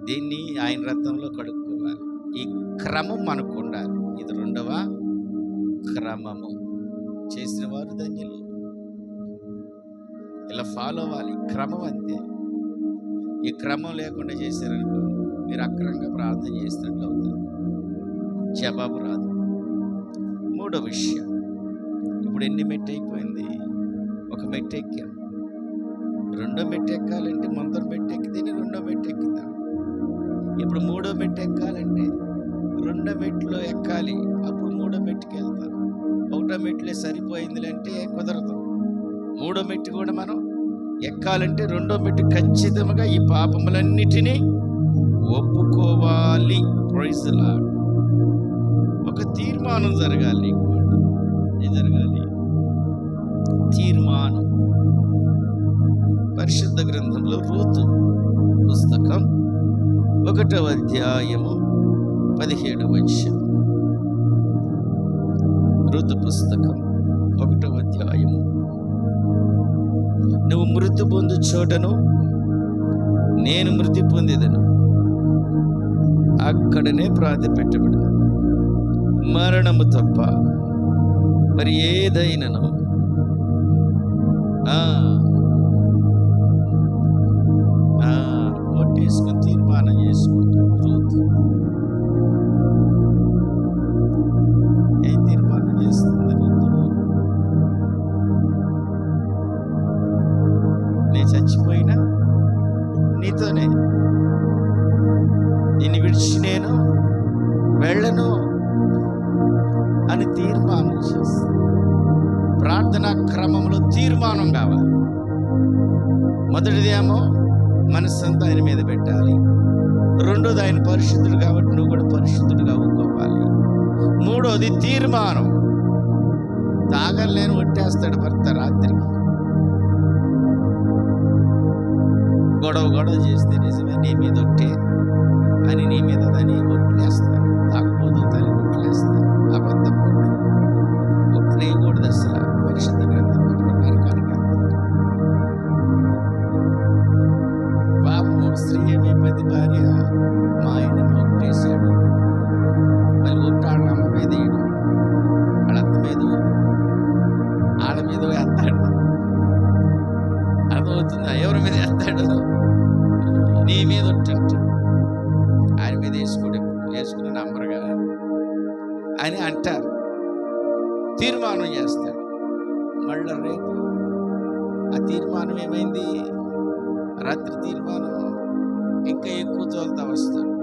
దీన్ని ఆయన రక్తంలో కడుక్కోవాలి. ఈ క్రమం మనకు ఉండాలి. ఇది 2వ క్రమము. చేసిన వారు ధన్యులు. ఇలా ఫాలో అవ్వాలి, క్రమం అంతే. ఈ క్రమం లేకుండా చేశారనుకో మీరు అక్రమంగా ప్రార్థన చేసినట్లు అవుతుంది, జవాబు రాదు. 3వ విషయం, ఇప్పుడు ఎన్ని మెట్టు అయిపోయింది? ఒక మెట్టు ఎక్కాం. 2వ మెట్టు ఎక్కాలంటే మొదటి మెట్టు ఎక్కితే 2వ మెట్టు ఎక్కుతాం. ఇప్పుడు 3వ మెట్టు ఎక్కాలంటే 2వ మెట్టులో ఎక్కాలి, అప్పుడు 3వ మెట్టుకి వెళ్తాం. 1వ మెట్టులే సరిపోయింది అంటే కుదరదు. 3వ మెట్టు కూడా మనం ఎక్కాలంటే 2వ మెట్టు ఖచ్చితంగా ఈ పాపములన్నిటినీ ఒప్పుకోవాలి. Praise the lord. ఒక తీర్మానం జరగాలి నీకు. ఏం జరగాలి? తీర్మానం. పరిశుద్ధ గ్రంథంలో రూతు పుస్తకం 1వ అధ్యాయము 17వ వచనం. రూతు పుస్తకం 1వ అధ్యాయము. నువ్వు మృతి పొందు చోటను నేను మృతి పొందేదను, అక్కడనే ప్రార్థ పెట్టబడు. మరణము తప్ప మరి ఏదైనాను ఓటేసుకుని తీర్మానం చేసుకుంటాను. రూతు ఏం తీర్మానం చేస్తుంది? నేను చచ్చిపోయినా నీతోనే, నిన్ను విడిచి నేను వెళ్ళను అని తీర్మానం చేస్తా. ప్రార్థనా క్రమంలో తీర్మానం కావాలి. మొదటిదేమో మనస్సంతా ఆయన మీద పెట్టాలి. 2వది ఆయన పరిశుద్ధుడు కాబట్టి నువ్వు కూడా పరిశుద్ధుడుగా అవ్వుకోవాలి. 3వది తీర్మానం. తాగలేని ఒట్టేస్తాడు భర్త రాత్రికి. గొడవ చేస్తే నిజమే నీ మీద ఒట్టే అని నీ మీద దాన్ని ఒట్లేస్తారు. తాకపోతూ తల్లి ఒట్లేస్తారు. అబద్ధం ఒట్లు. ఒట్లేయకూడదు అసలు. పరిశుద్ధ గ్రంథం నరకానికి వెళ్తారు. పాపం స్త్రీ ఏమైపోయింది, భార్య మా ఆయన ఒట్టేసాడు, మళ్ళీ ఒట్టాళ్ళమ్మ మీద వేయడు, వాళ్ళత్త మీద ఆడ మీద వేస్తాడు. అర్థమవుతుందా? ఎవరి మీద వేస్తాడు? నీ మీద ఒట్టంట. ఆయన మీద వేసుకున్న నంబరుగా అని అంటారు. తీర్మానం చేస్తాడు. మళ్ళీ రేపు ఆ తీర్మానం ఏమైంది? రాత్రి తీర్మానం ఇంకా ఎక్కువ తోలుతా వస్తాడు.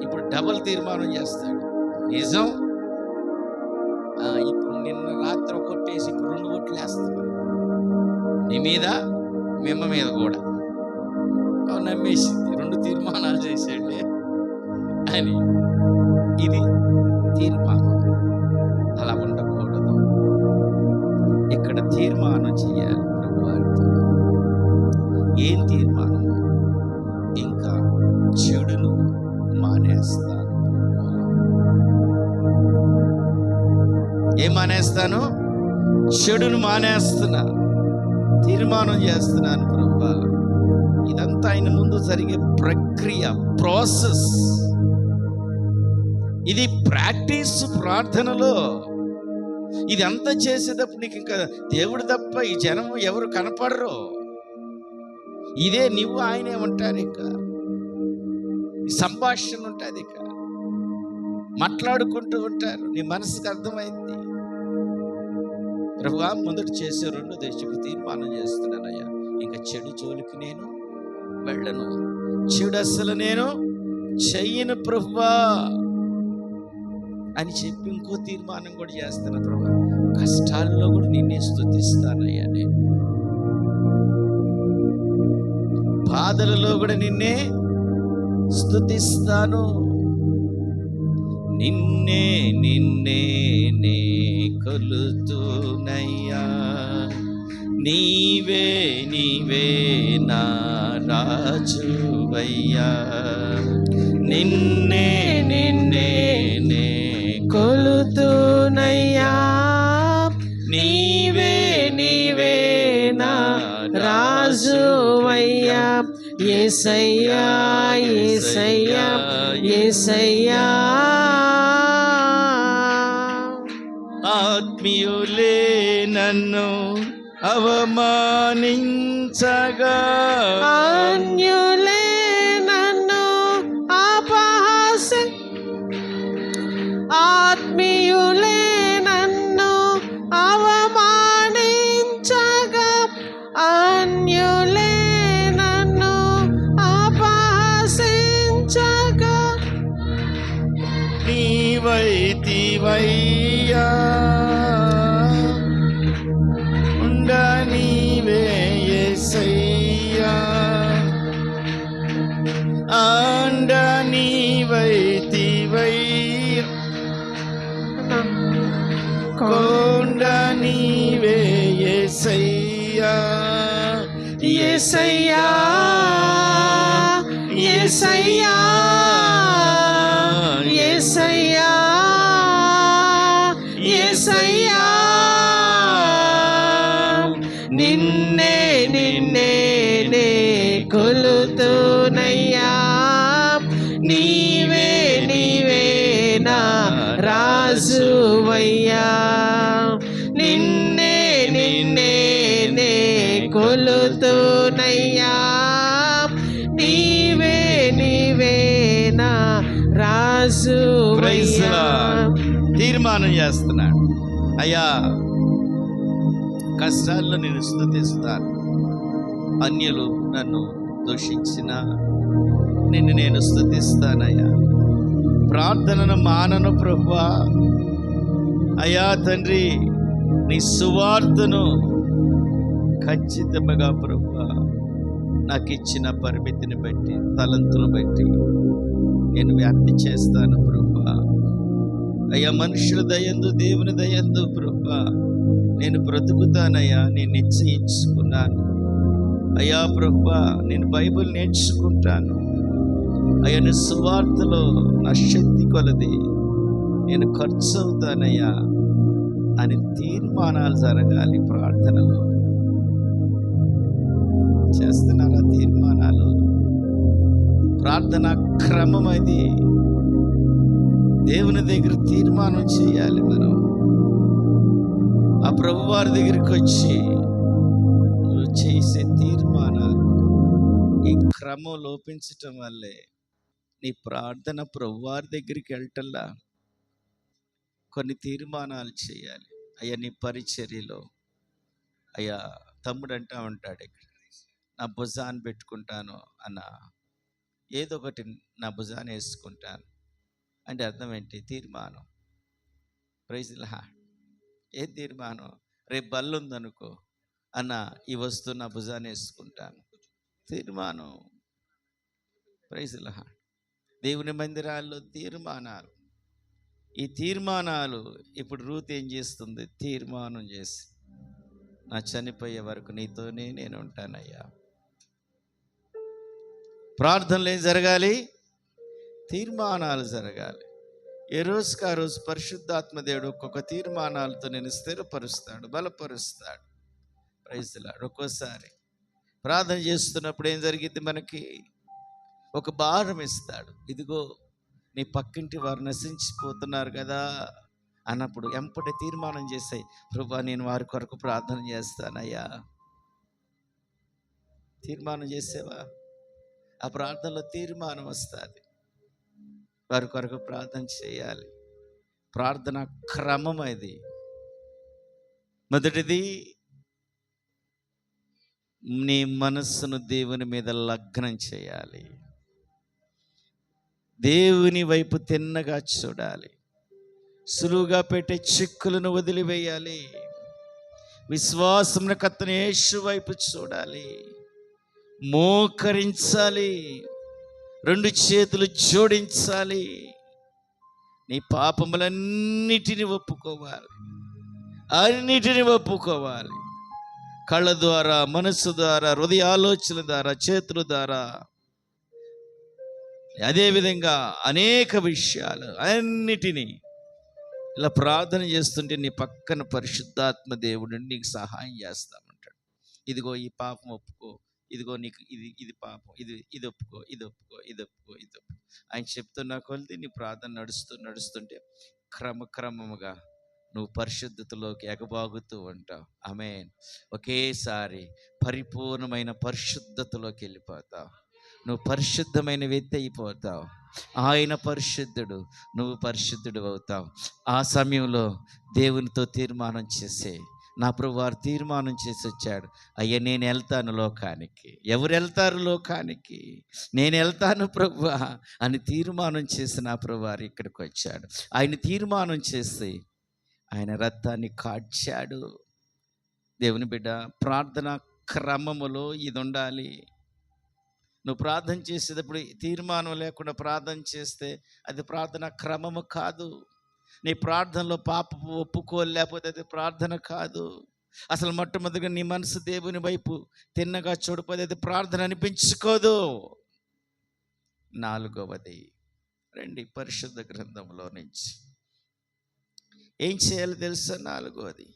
ఇప్పుడు డబుల్ తీర్మానం చేస్తాడు. నిజం, ఇప్పుడు నిన్న రాత్రి కొట్టేసి ఇప్పుడు 2 ఓట్లు వేస్తాడు నీ మీద, మిమ్మ మీద కూడా. నమ్మేసింది, 2 తీర్మానాలు చేసాడు అని. ఇది తీర్మానం. అలా ఉండకూడదు. ఇక్కడ తీర్మానం చేయాలి ప్రభువారితో. ఏం తీర్మానం? ఇంకా చెడును మానేస్తాను. ఏం మానేస్తాను? చెడును మానేస్తున్నాను, తీర్మానం చేస్తున్నాను ప్రభువా. ఇదంతా ఆయన ముందు జరిగే ప్రక్రియ, ప్రాసెస్. ఇది ప్రాక్టీస్ ప్రార్థనలో. ఇది అంతా చేసేటప్పుడు నీకు ఇంకా దేవుడు తప్ప ఈ జనం ఎవరు కనపడరు. ఇదే నువ్వు ఆయనే ఉంటారు. ఇక ఈ సంభాషణ ఉంటుంది, ఇక మాట్లాడుకుంటూ ఉంటారు. నీ మనసుకు అర్థమైంది. ప్రభువా, మొదటి చేసే 2 దేశపు తీర్మానం చేస్తున్నానయ్యా, ఇంకా చెడు జోలికి నేను వెళ్ళను, చెడు అసలు నేను చెయ్యను ప్రభువా అని చెప్పి ఇంకో తీర్మానం కూడా చేస్తాను. ప్రభువా, కష్టాల్లో కూడా నిన్నే స్తుతిస్తానయ్యా, నేను బాధలలో కూడా నిన్నే స్తుతిస్తాను. నిన్నే నిన్నే నే కొలుతునయ్యా, నీవే నీవే నా రాజువయ్యా. నిన్నే నిన్నే నే కొలుతునయ్యా, నీవే నీవే నా రాజువయ్యా. యేసయ్యా యేసయ్యా యేసయ్యా. ఆత్మీయులే నన్ను అవమానించగా, అన్యులే నన్ను అపహాస్య, ఆత్మీయులే నన్ను అవమానించగా, అన్యులే నన్ను అపహసించగా, నీవైతివయ్యా నీవే యేసయ్యా. అండ నీవైతివయ్యా, కొండ నీవే యేసయ్యా. యేసయ్యా యేసయ్యా యేసయ్యా యేసయ్యా. నిన్నే నిన్నే నే కొలుతునయ్యా, నీవే నీవే నా రాజువయ్యా. నిన్నే నిన్నే నే కొలుతునయ్యా, నీవే నీవే నా రాజువయ్యా. తీర్మానం చేస్తున్నాడు, అయ్యా కష్టాల్లో నేను స్తుతిస్తాను. అన్యులు నన్ను దూషించిన నిన్ను నేను స్తుతిస్తానయ్యా. ప్రార్థనను మానను ప్రభువా. అయ్యా తండ్రి, నీ సువార్తను ఖచ్చితంగా ప్రభువా నాకు ఇచ్చిన పరిమితిని బట్టి, తలంతును బట్టి నేను వ్యాప్తి చేస్తాను ప్రభువా. అయ్యా మనుషుల దయందు దేవుని దయందు ప్రభువా నేను బ్రతుకుతానయ్యా. నేను నిశ్చయించుకున్నాను అయ్యా ప్రభువా. నేను బైబిల్ నేర్చుకుంటాను అయ్యా. నీ సువార్తలో నా శక్తి కొలది నేను ఖర్చు అవుతానయ్యా. అని తీర్మానాలు జరగాలి. ప్రార్థనలో చేస్తున్నారా తీర్మానాలు? ప్రార్థన క్రమం అది. దేవుని దగ్గర తీర్మానం చేయాలి. మనం ఆ ప్రభువారి దగ్గరికి వచ్చి నువ్వు చేసే తీర్మానాలు ఈ క్రమం లోపించటం వల్లే నీ ప్రార్థన ప్రభువారి దగ్గరికి వెళ్ళటల్లా. కొన్ని తీర్మానాలు చేయాలి. అయ్యా నీ పరిచర్యలో, అయ్యా తమ్ముడు అంటా ఉంటాడు, ఇక్కడ నా భుజాన్ని పెట్టుకుంటాను అన్న, ఏదో ఒకటి నా భుజాన్ని వేసుకుంటాను అంటే అర్థం ఏంటి? తీర్మానం. Praise lord. ఏ తీర్మానం? రేపు బల్లు ఉందనుకో, అన్న ఈ వస్తువు నా భుజాన్ని వేసుకుంటాను, తీర్మానం. Praise lord. దేవుని మందిరాల్లో తీర్మానాలు. ఈ తీర్మానాలు ఇప్పుడు రూత్ ఏం చేస్తుంది? తీర్మానం చేసి, నా చనిపోయే వరకు నీతోనే నేను ఉంటానయ్యా. ప్రార్థనలు ఏం జరగాలి? తీర్మానాలు జరగాలి. ఏ రోజుకి ఆ రోజు పరిశుద్ధాత్మ దేవుడు ఒక్కొక్క తీర్మానాలతో నేను స్థిరపరుస్తాడు, బలపరుస్తాడు. Praise the Lord. ఒక్కోసారి ప్రార్థన చేస్తున్నప్పుడు ఏం జరిగింది? మనకి ఒక భారం ఇస్తాడు. ఇదిగో నీ పక్కింటి వారు నశించిపోతున్నారు కదా అన్నప్పుడు ఎంపటి తీర్మానం చేసాయి, ప్రభువా నేను వారి కొరకు ప్రార్థన చేస్తానయ్యా. తీర్మానం చేసేవా? ఆ ప్రార్థనలో తీర్మానం వస్తుంది. వారి కొరకు ప్రార్థన చేయాలి. ప్రార్థన క్రమం అది. మొదటిది, నీ మనస్సును దేవుని మీద లగ్నం చేయాలి. దేవుని వైపు తిన్నగా చూడాలి. సులువుగా పెట్టే చిక్కులను వదిలివేయాలి. విశ్వాసమున కర్తైన యేసు వైపు చూడాలి. మోకరించాలి. రెండు చేతులు జోడించాలి. నీ పాపములన్నిటిని ఒప్పుకోవాలి. అన్నిటిని ఒప్పుకోవాలి. కళ్ళ ద్వారా, మనస్సు ద్వారా, హృదయ ఆలోచనల ద్వారా, చేతుల ద్వారా, అదేవిధంగా అనేక విషయాలు అన్నిటినీ ఇలా ప్రార్థన చేస్తుంటే నీ పక్కన పరిశుద్ధాత్మ దేవుడు నీకు సహాయం చేస్తామంటాడు. ఇదిగో ఈ పాపం ఒప్పుకో, ఇదిగో నీకు ఇది పాపం, ఇది ఒప్పుకో, ఇది ఒప్పుకో, ఇది ఒప్పుకో, ఇది ఒప్పుకో. ఆయన చెప్తున్న కొలిది నీ ప్రార్థన నడుస్తుంటే క్రమక్రమముగా నువ్వు పరిశుద్ధతలోకి ఎగబాగుతూ ఉంటావు. ఆమేన్. ఒకేసారి పరిపూర్ణమైన పరిశుద్ధతలోకి వెళ్ళిపోతావు. నువ్వు పరిశుద్ధమైన వ్యక్తి అయిపోతావు. ఆయన పరిశుద్ధుడు, నువ్వు పరిశుద్ధుడు అవుతావు. ఆ సమయంలో దేవునితో తీర్మానం చేసే, నా ప్రభువారు తీర్మానం చేసి వచ్చాడు, అయ్యా నేను వెళ్తాను లోకానికి. ఎవరు వెళ్తారు లోకానికి? నేను వెళ్తాను ప్రభువా అని తీర్మానం చేసి నా ప్రభువారు ఇక్కడికి వచ్చాడు. ఆయన తీర్మానం చేసి ఆయన రక్తాన్ని కాచాడు. దేవుని బిడ్డ, ప్రార్థన క్రమములో ఇది ఉండాలి. నువ్వు ప్రార్థన చేసేటప్పుడు తీర్మానం లేకుండా ప్రార్థన చేస్తే అది ప్రార్థన క్రమము కాదు. నీ ప్రార్థనలో పాపపు ఒప్పుకోలేకపోతే అది ప్రార్థన కాదు. అసలు మొట్టమొదటిగా నీ మనసు దేవుని వైపు తిన్నగా చూడకపోతే అది ప్రార్థన అనిపించుకోదు. నాలుగవది, రండి పరిశుద్ధ గ్రంథంలో నుంచి ఏం చేయాలో తెలుసా? నాలుగవది,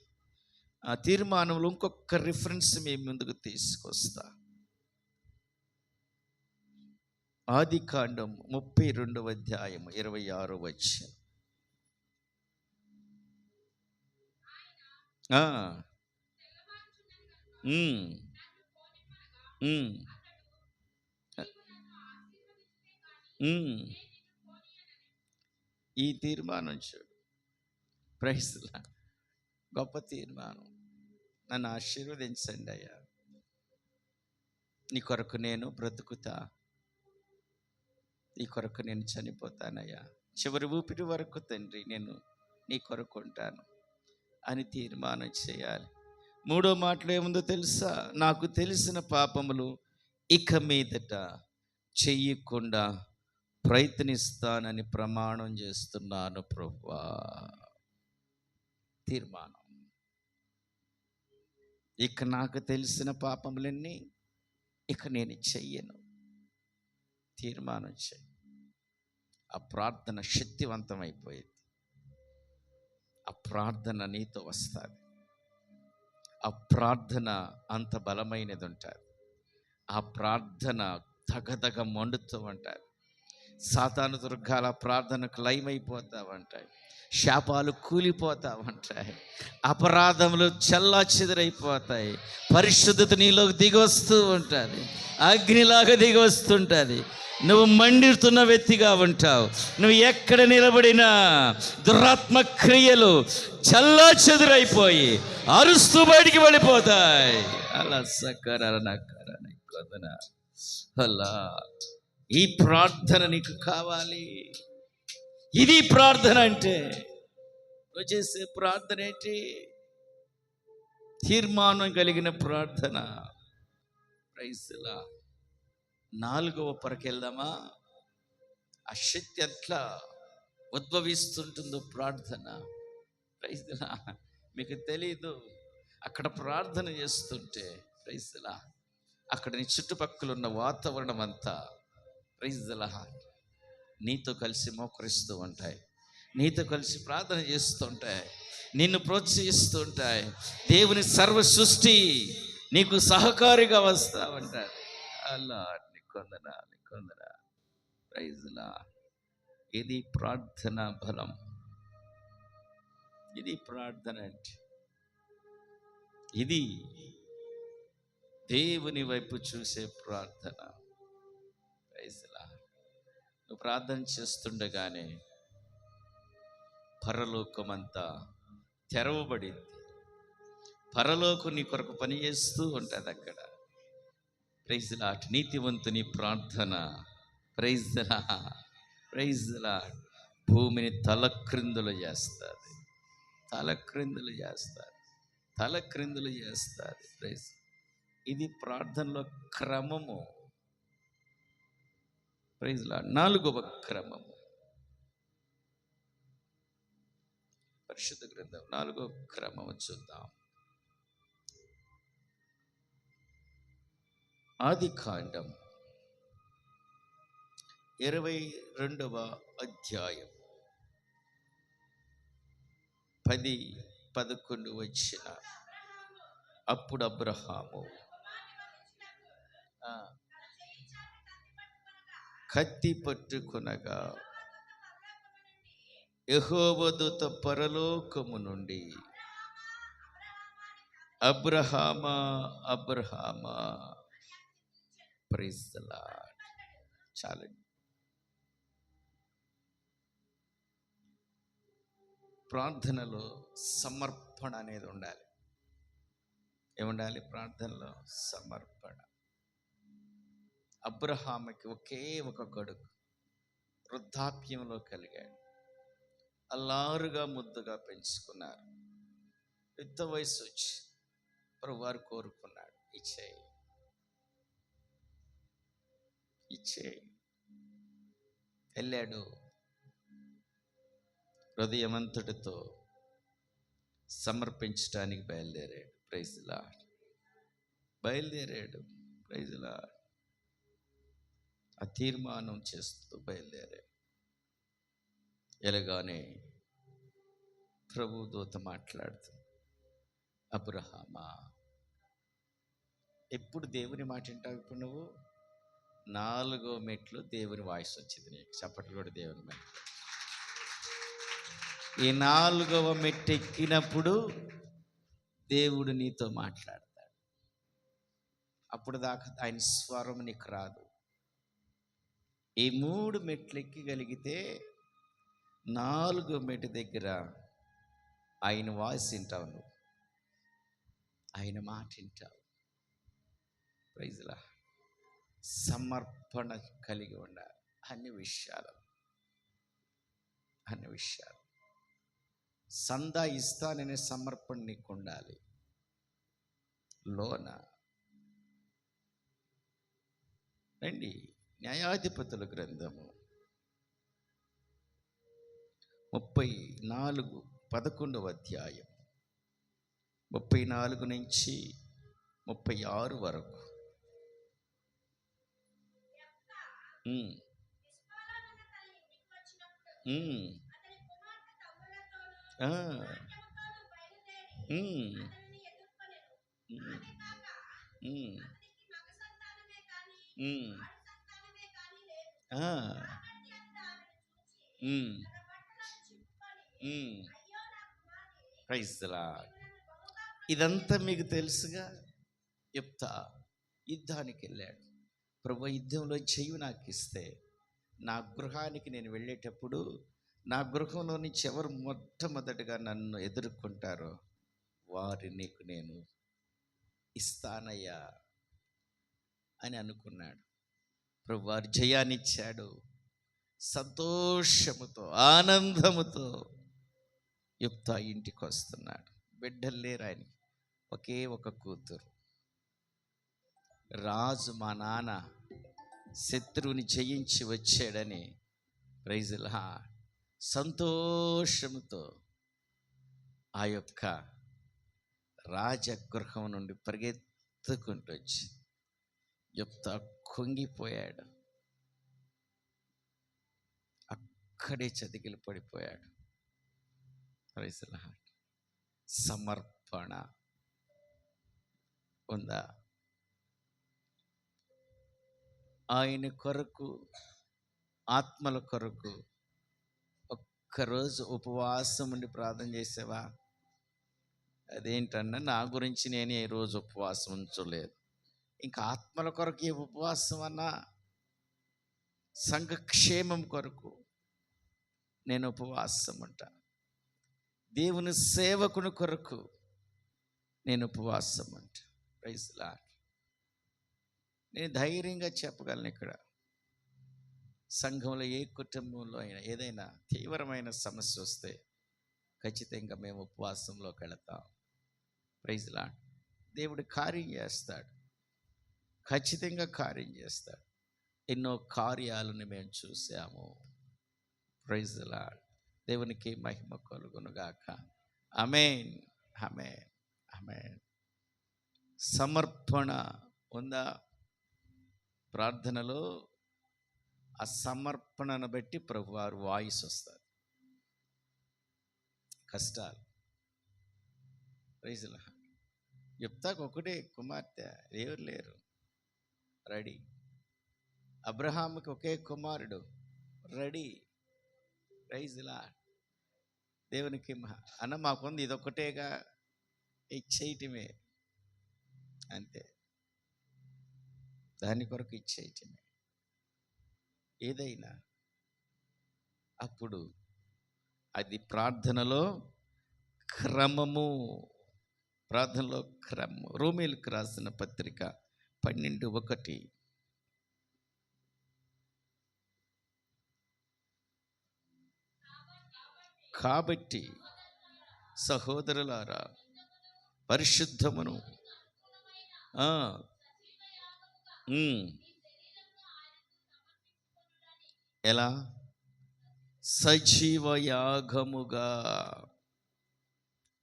ఆ తీర్మానంలో ఇంకొక రిఫరెన్స్ మీ ముందుకు తీసుకొస్తా. ఆదికాండం 32వ అధ్యాయం 26వ వచనం. ఈ తీర్మానం చూడు. Praise lord. గొప్ప తీర్మానం. నన్ను ఆశీర్వదించండి అయ్యా, నీ కొరకు నేను బ్రతుకుతా, నీ కొరకు నేను చనిపోతానయ్యా, చివరి ఊపిరి వరకు తండ్రి నేను నీ కొరకు ఉంటాను అని తీర్మానం చేయాలి. మూడో మాటలో ఏముందో తెలుసా? నాకు తెలిసిన పాపములు ఇక మీదట చెయ్యకుండా ప్రయత్నిస్తానని ప్రమాణం చేస్తున్నాను ప్రభువా. తీర్మానం. ఇక నాకు తెలిసిన పాపములన్నీ ఇక నేను చెయ్యను. తీర్మానం చేయి. ఆ ప్రార్థన శక్తివంతమైపోయింది. ఆ ప్రార్థన నీతో వస్తుంది. ఆ ప్రార్థన అంత బలమైనది ఉంటుంది. ఆ ప్రార్థన తగదగ మండుతూ ఉంటాయి. సాతాను దుర్గాల ప్రార్థనకు లయమైపోతావంటాయి. శాపాలు కూలిపోతావంటాయి. అపరాధములు చెల్లా చెదరైపోతాయి. పరిశుద్ధత నీలోకి దిగి వస్తూ ఉంటుంది. అగ్నిలాగా దిగి వస్తుంటుంది. నువ్వు మండుతున్న వ్యక్తిగా ఉంటావు. నువ్వు ఎక్కడ నిలబడినా దురాత్మ క్రియలు చల్లా చెదురైపోయి అరుస్తూ బయటికి వెళ్ళిపోతాయి. అలా సకరణ అలా ఈ ప్రార్థన నీకు కావాలి. ఇది ప్రార్థన అంటే. నువ్వు చేసే ప్రార్థన ఏంటి? తీర్మానం కలిగిన ప్రార్థన. ప్రైజ్ లా. 4వ పొరకెళ్దామా? ఆ శక్తి ఎట్లా ఉద్భవిస్తుంటుందో ప్రార్థన. ప్రైజ్ లా. మీకు తెలీదు. అక్కడ ప్రార్థన చేస్తుంటే ప్రైజ్ లా, అక్కడ నీ చుట్టుపక్కల ఉన్న వాతావరణం అంతా ప్రైజ్ లా నీతో కలిసి మోకరిస్తూ ఉంటాయి. నీతో కలిసి ప్రార్థన చేస్తూ ఉంటాయి. నిన్ను ప్రోత్సహిస్తూ ఉంటాయి. దేవుని సర్వ సృష్టి నీకు సహకారిగా వస్తా ఉంటారు. అలా కొందన ప్రైజ్ లా. ఇది ప్రార్థన బలం. ఇది ప్రార్థన అంటే. ఇది దేవుని వైపు చూసే ప్రార్థన. ప్రైజ్ లా. నువ్వు ప్రార్థన చేస్తుండగానే పరలోకమంతా తెరవబడింది. పరలోకం నీ కొరకు పని చేస్తూ ఉంటుంది అక్కడ. Praise lord. నీతివంతుని ప్రార్థన ప్రైజ్ లార్డ్, ప్రైజ్ లార్డ్, భూమిని తలక్రిందులు చేస్తుంది. తలక్రిందులు చేస్తుంది. తలక్రిందులు చేస్తుంది. ప్రైజ్. ఇది ప్రార్థనలో క్రమము. Praise lord. 4వ క్రమము పరిశుద్ధ గ్రంథం 4వ క్రమము చూద్దాం. ఆదికాండం 22వ అధ్యాయం 10-11 వచ్చిన. అప్పుడు అబ్రహాము కత్తి పట్టుకొనగా యెహోవా దూత పరలోకము నుండి అబ్రహామా అబ్రహామా. Praise the Lord. చాలండి. ప్రార్థనలో సమర్పణ అనేది ఉండాలి. ఏముండాలి? ప్రార్థనలో సమర్పణ. అబ్రహాముకి ఒకే ఒక కొడుకు వృద్ధాప్యంలో కలిగాడు. అల్లారుగా ముద్దుగా పెంచుకున్నారు. పెద్ద వయసు వచ్చి ప్రభువారు కోరుకున్నాడు, ఇచ్చేయి. వెళ్ళాడు. హృదయమంతటితో సమర్పించడానికి బయలుదేరాడు. Praise the Lord. బయలుదేరాడు. Praise the lord. ఆ తీర్మానం చేస్తూ బయలుదేరాడు. ఎలాగానే ప్రభు దూత మాట్లాడుతూ, అబ్రహామా, ఎప్పుడు దేవుని మాట వింటావు? ఇప్పుడు నువ్వు 4వ మెట్లు దేవుని వాయిస్ వచ్చింది నీకు. చప్పట్లు కూడా దేవుని మాట. ఈ 4వ మెట్టు ఎక్కినప్పుడు దేవుడు నీతో మాట్లాడతాడు. అప్పుడు దాకా ఆయన స్వరం నీకు రాదు. ఈ 3 మెట్లు ఎక్కగలిగితే 4వ మెట్టు దగ్గర ఆయన వాయిస్ వింటావు. నువ్వు ఆయన మాట వింటావు. ప్రైజ్ లా. సమర్పణ కలిగి ఉండాలి అన్ని విషయాలు. సందా ఇస్తాననే సమర్పణ నీకు ఉండాలి. లోన రండి. న్యాయాధిపతుల గ్రంథము 11వ అధ్యాయం 34 నుంచి 36 వరకు. ఆ, ఉమ్, ఉమ్, ఉమ్, ఉమ్, ఆ, ఉమ్, ఉమ్. Praise the Lord. ఇదంతా మీకు తెలుసుగా. చెప్తా, యుద్ధానికి వెళ్ళాడు. ప్రభు, యుద్ధంలో చెయ్యి నాకు ఇస్తే నా గృహానికి నేను వెళ్ళేటప్పుడు నా గృహంలో నుంచి ఎవరు మొట్టమొదటిగా నన్ను ఎదుర్కొంటారో వారి నీకు నేను ఇస్తానయ్యా అని అనుకున్నాడు. ప్రభు వారి జయాన్నిచ్చాడు. సంతోషముతో ఆనందముతో యుక్తా ఇంటికి వస్తున్నాడు. బిడ్డలు లేరు ఆయనకి, ఒకే ఒక కూతురు. రాజు మా నాన్న శత్రువుని జయించి వచ్చాడని ప్రైజ్ ది లార్డ్ సంతోషంతో ఆ యొక్క రాజగృహం నుండి పరిగెత్తుకుంటూ వచ్చి యుక్తా కుంగిపోయాడు. అక్కడే చతికిలు పడిపోయాడు. Praise the lord. సమర్పణ ఉందా? ఆయన కొరకు, ఆత్మల కొరకు ఒక్కరోజు ఉపవాసం ఉండి ప్రార్థన చేసావా? అదేంటన్నా, నా గురించి నేను ఏ రోజు ఉపవాసం ఉంచలేదు. ఇంకా ఆత్మల కొరకు ఏ ఉపవాసం అన్నా? సంఘక్షేమం కొరకు నేను ఉపవాసం ఉంటా. దేవుని సేవకుని కొరకు నేను ఉపవాసం ఉంటా. Praise the lord. నేను ధైర్యంగా చెప్పగలను, ఇక్కడ సంఘంలో ఏ కుటుంబంలో అయినా ఏదైనా తీవ్రమైన సమస్య వస్తే ఖచ్చితంగా మేము ఉపవాసంలోకి వెళతాం. Praise the lord. దేవుడు కార్యం చేస్తాడు, ఖచ్చితంగా కార్యం చేస్తాడు. ఎన్నో కార్యాలను మేము చూసాము. Praise the lord. దేవునికి మహిమ కలుగునుగాక. ఆమేన్, ఆమేన్, ఆమేన్. సమర్పణ ఉందా ప్రార్థనలో? ఆ సమర్పణను బట్టి ప్రభువారు వాయిస్ వస్తారు. కష్టాలు. Praise the lord. యుప్తాకు ఒకటే కుమార్తె, ఎవరు లేరు, రెడీ. అబ్రహాముకి ఒకే కుమారుడు, రెడీ. Praise the lord. దేవునికి అన్న మాకుంది ఇదొక్కటేగా, ఇచ్చేయటమే, అంతే. దాని కొరకు ఇచ్చేయటమే ఏదైనా. అప్పుడు అది ప్రార్థనలో క్రమము. ప్రార్థనలో క్రమము. రోమీయులకు రాసిన పత్రిక 12:1. కాబట్టి సహోదరులారా, పరిశుద్ధమును ఎలా? సజీవయాగముగా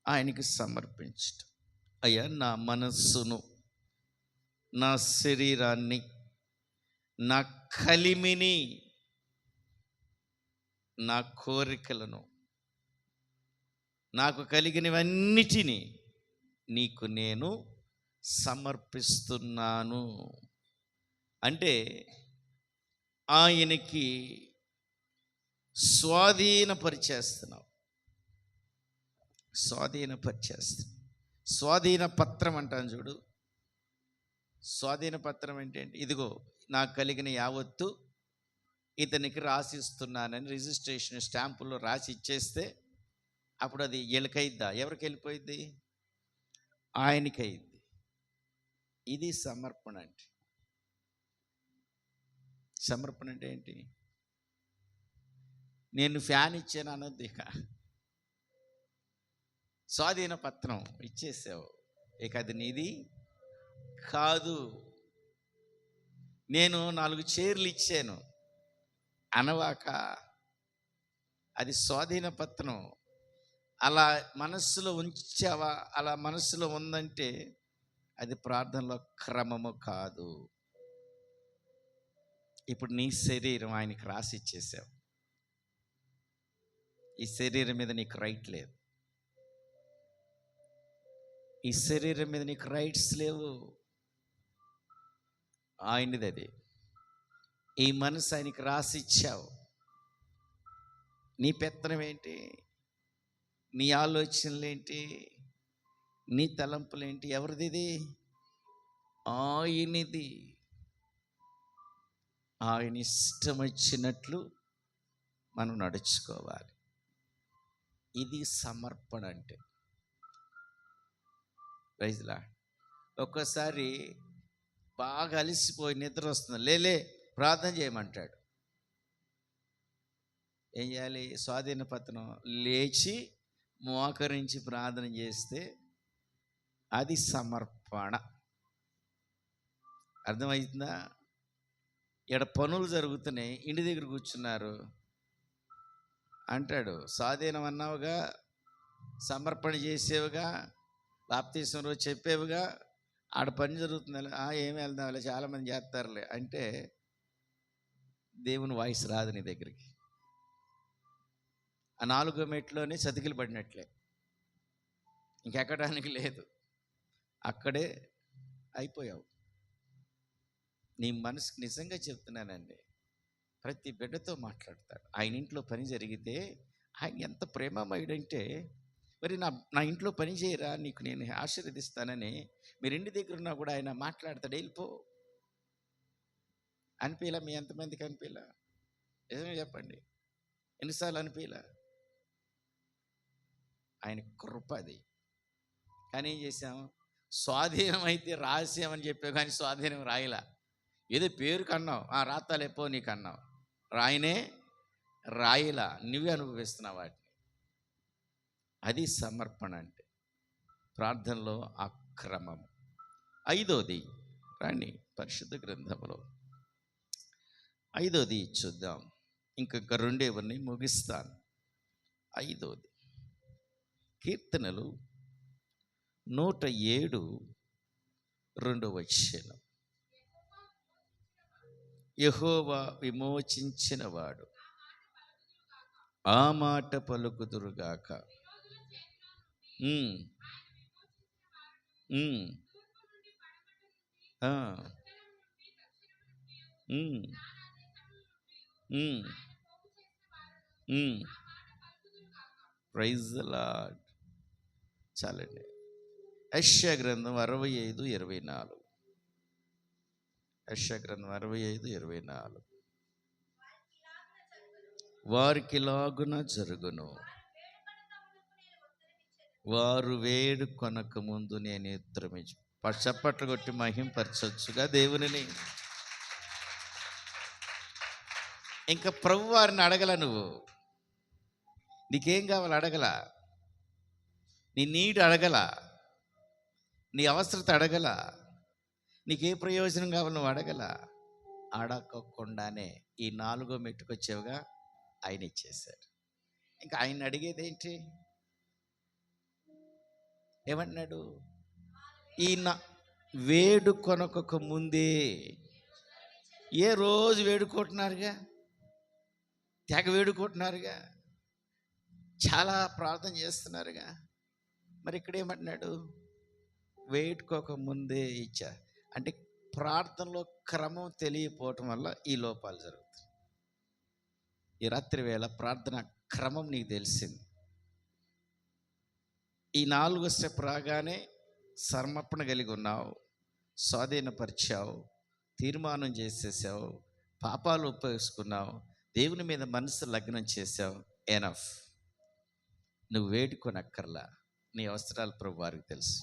ఆయనకి సమర్పించటం. అయ్యా, నా మనస్సును, నా శరీరాన్ని, నా కలిమిని, నా కోరికలను, నాకు కలిగినవన్నిటినీ నీకు నేను సమర్పిస్తున్నాను. అంటే ఆయనకి స్వాధీనపరిచేస్తున్నావు. స్వాధీన పత్రం అంటాను చూడు. స్వాధీన పత్రం ఏంటంటే, ఇదిగో నాకు కలిగిన యావత్తు ఇతనికి రాసిస్తున్నానని రిజిస్ట్రేషన్ స్టాంపులో రాసి ఇచ్చేస్తే అప్పుడు అది వీళ్ళకైద్దా? ఎవరికి వెళ్ళిపోయిద్ది? ఆయనకి అయింది. ఇది సమర్పణ అంటే. సమర్పణ అంటే ఏంటి? నేను ఫ్యాన్ ఇచ్చాను అనొద్దు. ఇక స్వాధీన పత్రం ఇచ్చేసావు, ఇక అది నీది కాదు. నేను 4 చైర్లు ఇచ్చాను అనవాక, అది స్వాధీన పత్రం. అలా మనస్సులో ఉంచావా? అలా మనస్సులో ఉందంటే అది ప్రార్థనలో క్రమము కాదు. ఇప్పుడు నీ శరీరం ఆయనకి రాసి ఇచ్చేసావు. ఈ శరీరం మీద నీకు రైట్ లేదు. ఈ శరీరం మీద నీకు రైట్స్ లేవు, ఆయనది అది. ఈ మనసు ఆయనకి రాసిచ్చావు. నీ పెత్తనం ఏంటి, నీ ఆలోచనలేంటి, నీ తలంపులేంటి, ఎవరిది ఇది? ఆయనది. ఆయన ఇష్టం వచ్చినట్లు మనం నడుచుకోవాలి. ఇది సమర్పణ అంటే. రైజ్లా ఒక్కోసారి బాగా అలసిపోయి నిద్ర వస్తుంది, లేలే ప్రార్థన చేయమంటాడు. ఏం చేయాలి? స్వాధీన పత్రం లేచి మోకరించి ప్రార్థన చేస్తే అది సమర్పణ. అర్థమవుతుందా? ఇక్కడ పనులు జరుగుతున్నాయి, ఇంటి దగ్గర కూర్చున్నారు అంటాడు, స్వాధీనం అన్నావుగా, సమర్పణ చేసేవుగా, బాప్తీసం రోజు చెప్పేవుగా, ఆడ పని జరుగుతుంది. ఏమి వెళ్దాంలే, చాలామంది చేస్తారులే అంటే దేవుని వాయిస్ రాదు నీ దగ్గరికి. ఆ 4వ మెట్లోనే చతికిలు పడినట్లే, ఇంకెక్కడానికి లేదు, అక్కడే అయిపోయావు. నీ మనసుకు నిజంగా చెప్తున్నానండి, ప్రతి బిడ్డతో మాట్లాడతాడు. ఆయన ఇంట్లో పని జరిగితే ఆయన ఎంత ప్రేమమయుడంటే, మరి నా ఇంట్లో పని చేయరా, నీకు నేను ఆశీర్వదిస్తానని మీరు ఇంటి దగ్గర ఉన్నా కూడా ఆయన మాట్లాడతాడు. వెళ్ళిపో అనిపించలా? మీ ఎంతమందికి అనిపించలా? నిజమే చెప్పండి, ఎన్నిసార్లు అనిపించలా? ఆయన కృప అది. కానీ ఏం చేసాం? స్వాధీనం అయితే రాసామని చెప్పావు, కానీ స్వాధీనం రాయలా. ఏదో పేరుకు అన్నావు, రాతాలేపో నీకు అన్నావు, రాయనే రాయలా, నువ్వే అనుభవిస్తున్నావు వాటిని. అది సమర్పణ అంటే, ప్రార్థనలో అక్రమం. 5వది రాండి పరిశుద్ధ గ్రంథంలో, 5వది చూద్దాం. ఇంకొక 2 ముగిస్తాను. 5వది కీర్తనలు 107 2వ వచనం. యెహోవా విమోచించినవాడు ఆ మాట పలుకుదురుగాక. Praise the Lord. చాలండి. యెషయా గ్రంథం 65:24. యెషయా గ్రంథం 65:24. వారికిలాగున జరుగును, వారు వేడుకొనక ముందు నేను ఉత్తరమిచ్చు. చప్పట్లు కొట్టి మహింపరచొచ్చుగా దేవునిని. ఇంకా ప్రభు వారిని అడగల, నువ్వు నీకేం కావాలి అడగల, నీ నీడు అడగల, నీ అవసరత అడగల, నీకే ప్రయోజనం కావాలి నువ్వు అడగల. అడగకుండానే ఈ 4వ మెట్టుకొచ్చేవుగా ఆయన ఇచ్చేశాడు. ఇంకా ఆయన అడిగేది ఏంటి? ఏమన్నాడు? ఈయన వేడుకొనక ముందే. ఏ రోజు వేడుకుంటున్నారుగా, తెగ వేడుకుంటున్నారుగా, చాలా ప్రార్థన చేస్తున్నారుగా. మరి ఇక్కడ ఏమంటున్నాడు? వేడుకోక ముందే ఇచ్చా. అంటే ప్రార్థనలో క్రమం తెలియపోవటం వల్ల ఈ లోపాలు జరుగుతాయి. ఈ రాత్రి వేళ ప్రార్థన క్రమం నీకు తెలిసింది. ఈ 4వ స్టెప్ రాగానే సమర్పణ కలిగి ఉన్నావు, స్వాధీనపరిచావు, తీర్మానం చేసేసావు, పాపాలు ఒప్పేసుకున్నావు, దేవుని మీద మనసు లగ్నం చేసావు. ఎనఫ్. నువ్వు వేడుకొనక్కర్లా, నీ అవసరాలు ప్రభు వారికి తెలుసు.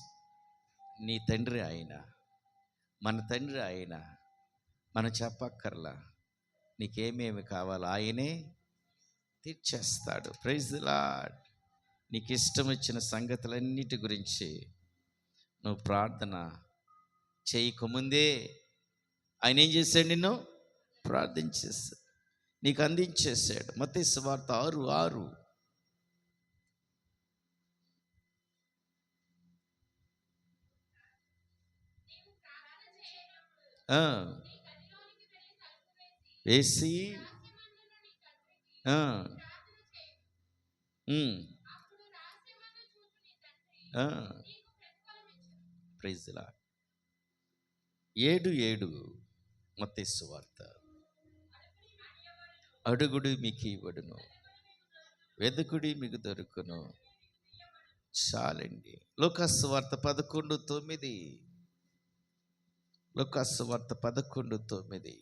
నీ తండ్రి ఆయన, మన తండ్రి ఆయన, మనం చెప్పక్కర్లా. నీకేమేమి కావాలో ఆయనే తీర్చేస్తాడు. Praise the lord. నీకు ఇష్టం వచ్చిన సంగతులన్నిటి గురించి నువ్వు ప్రార్థన చేయకముందే ఆయన ఏం చేశాడు? నిన్ను ప్రార్థించేస్తాడు, నీకు అందించేశాడు. మత్తయి సువార్త 6:6. వేసి ప్రైజ్ లా 7:7 మత్తయి సువార్త. అడుగుడి మీకు ఇవ్వడును, వెదుకుడి మీకు దొరుకును. చాలండి. లూకాసు వార్త 11:9. లూకాసు వార్త 11:9.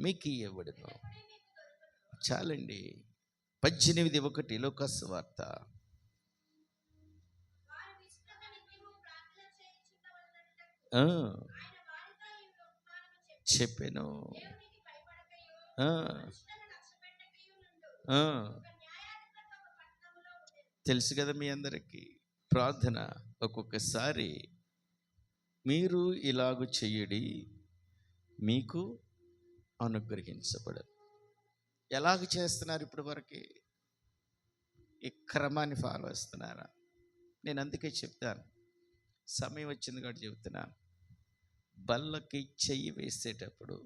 మీకు ఇవ్వబడును. చాలండి. 18:1 లూకాసు వార్త. చెప్పాను. తెలుసు కదా మీ అందరికీ. ప్రార్థన ఒక్కొక్కసారి మీరు ఇలాగ చెయ్యడి మీకు అనుగ్రహించబడదు. ఎలాగ చేస్తున్నారు ఇప్పుడు వరకు? ఈ క్రమాన్ని ఫాలో చేస్తున్నారా? నేను అందుకే చెప్తాను, సమయం వచ్చింది కాబట్టి చెప్తున్నాను. బల్లకి చెయ్యి వేసేటప్పుడు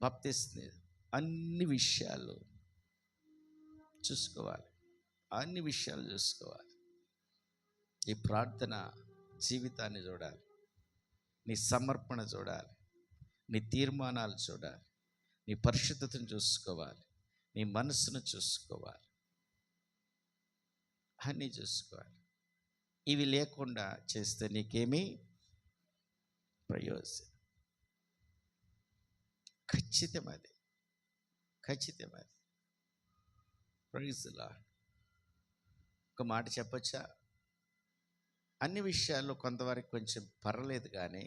బాప్తిస్మం అన్ని విషయాలు చూసుకోవాలి. అన్ని విషయాలు చూసుకోవాలి. ఈ ప్రార్థన జీవితాన్ని చూడాలి, నీ సమర్పణ చూడాలి, నీ తీర్మానాలు చూడాలి, నీ పరిశుద్ధతను చూసుకోవాలి, నీ మనసును చూసుకోవాలి, అన్నీ చూసుకోవాలి. ఇవి లేకుండా చేస్తే నీకేమీ ప్రయోజనం. ఖచ్చితమది. Praise Lord. ఒక మాట చెప్పచ్చా? అన్ని విషయాల్లో కొంతవరకు కొంచెం పర్లేదు, కానీ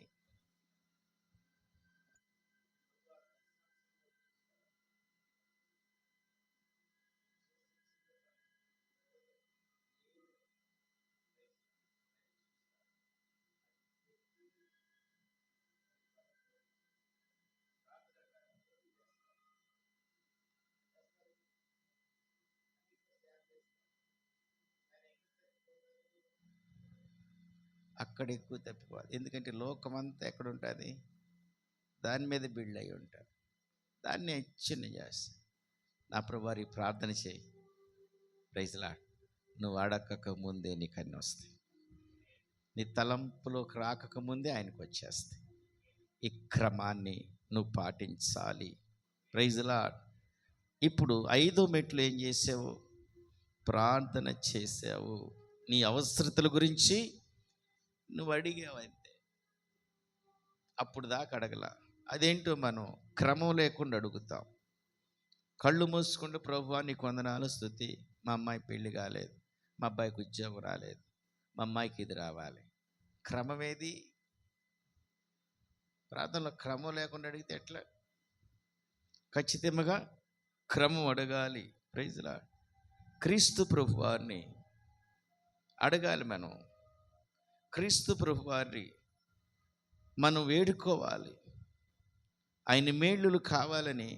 అక్కడ ఎక్కువ తప్పిపోవాలి. ఎందుకంటే లోకమంతా ఎక్కడ ఉంటుంది? దాని మీద బిల్డ్ అయి ఉంటారు. దాన్ని చిన్న చేస్తా. నా ప్రభువారి ప్రార్థన చేయి. Praise lord. నువ్వు అడగక ముందే నీకు అన్నీ వస్తాయి. నీ తలంపులోకి రాకముందే ఆయనకు వచ్చేస్తాయి. ఈ క్రమాన్ని నువ్వు పాటించాలి. Praise lord. ఇప్పుడు 5వ మెట్లు ఏం చేసావు? ప్రార్థన చేసావు. నీ అవసరతల గురించి నువ్వు అడిగావు అంతే. అప్పుడు దాకా అడగల. అదేంటో మనం క్రమం లేకుండా అడుగుతాం. కళ్ళు మూసుకుంటూ ప్రభువా నీకు వందనాలు, స్తుతి, మా అమ్మాయి పెళ్లి కాలేదు, మా అబ్బాయికి ఉద్యోగం రాలేదు, మా అమ్మాయికి ఇది రావాలి. క్రమం ఏది? ప్రార్థనలో క్రమం లేకుండా అడిగితే ఎట్లా? ఖచ్చితంగా క్రమం అడగాలి. Praise lord. క్రీస్తు ప్రభువారిని అడగాలి. మనం క్రీస్తు ప్రభువారిని మనం వేడుకోవాలి. ఆయన మేలులు కావాలని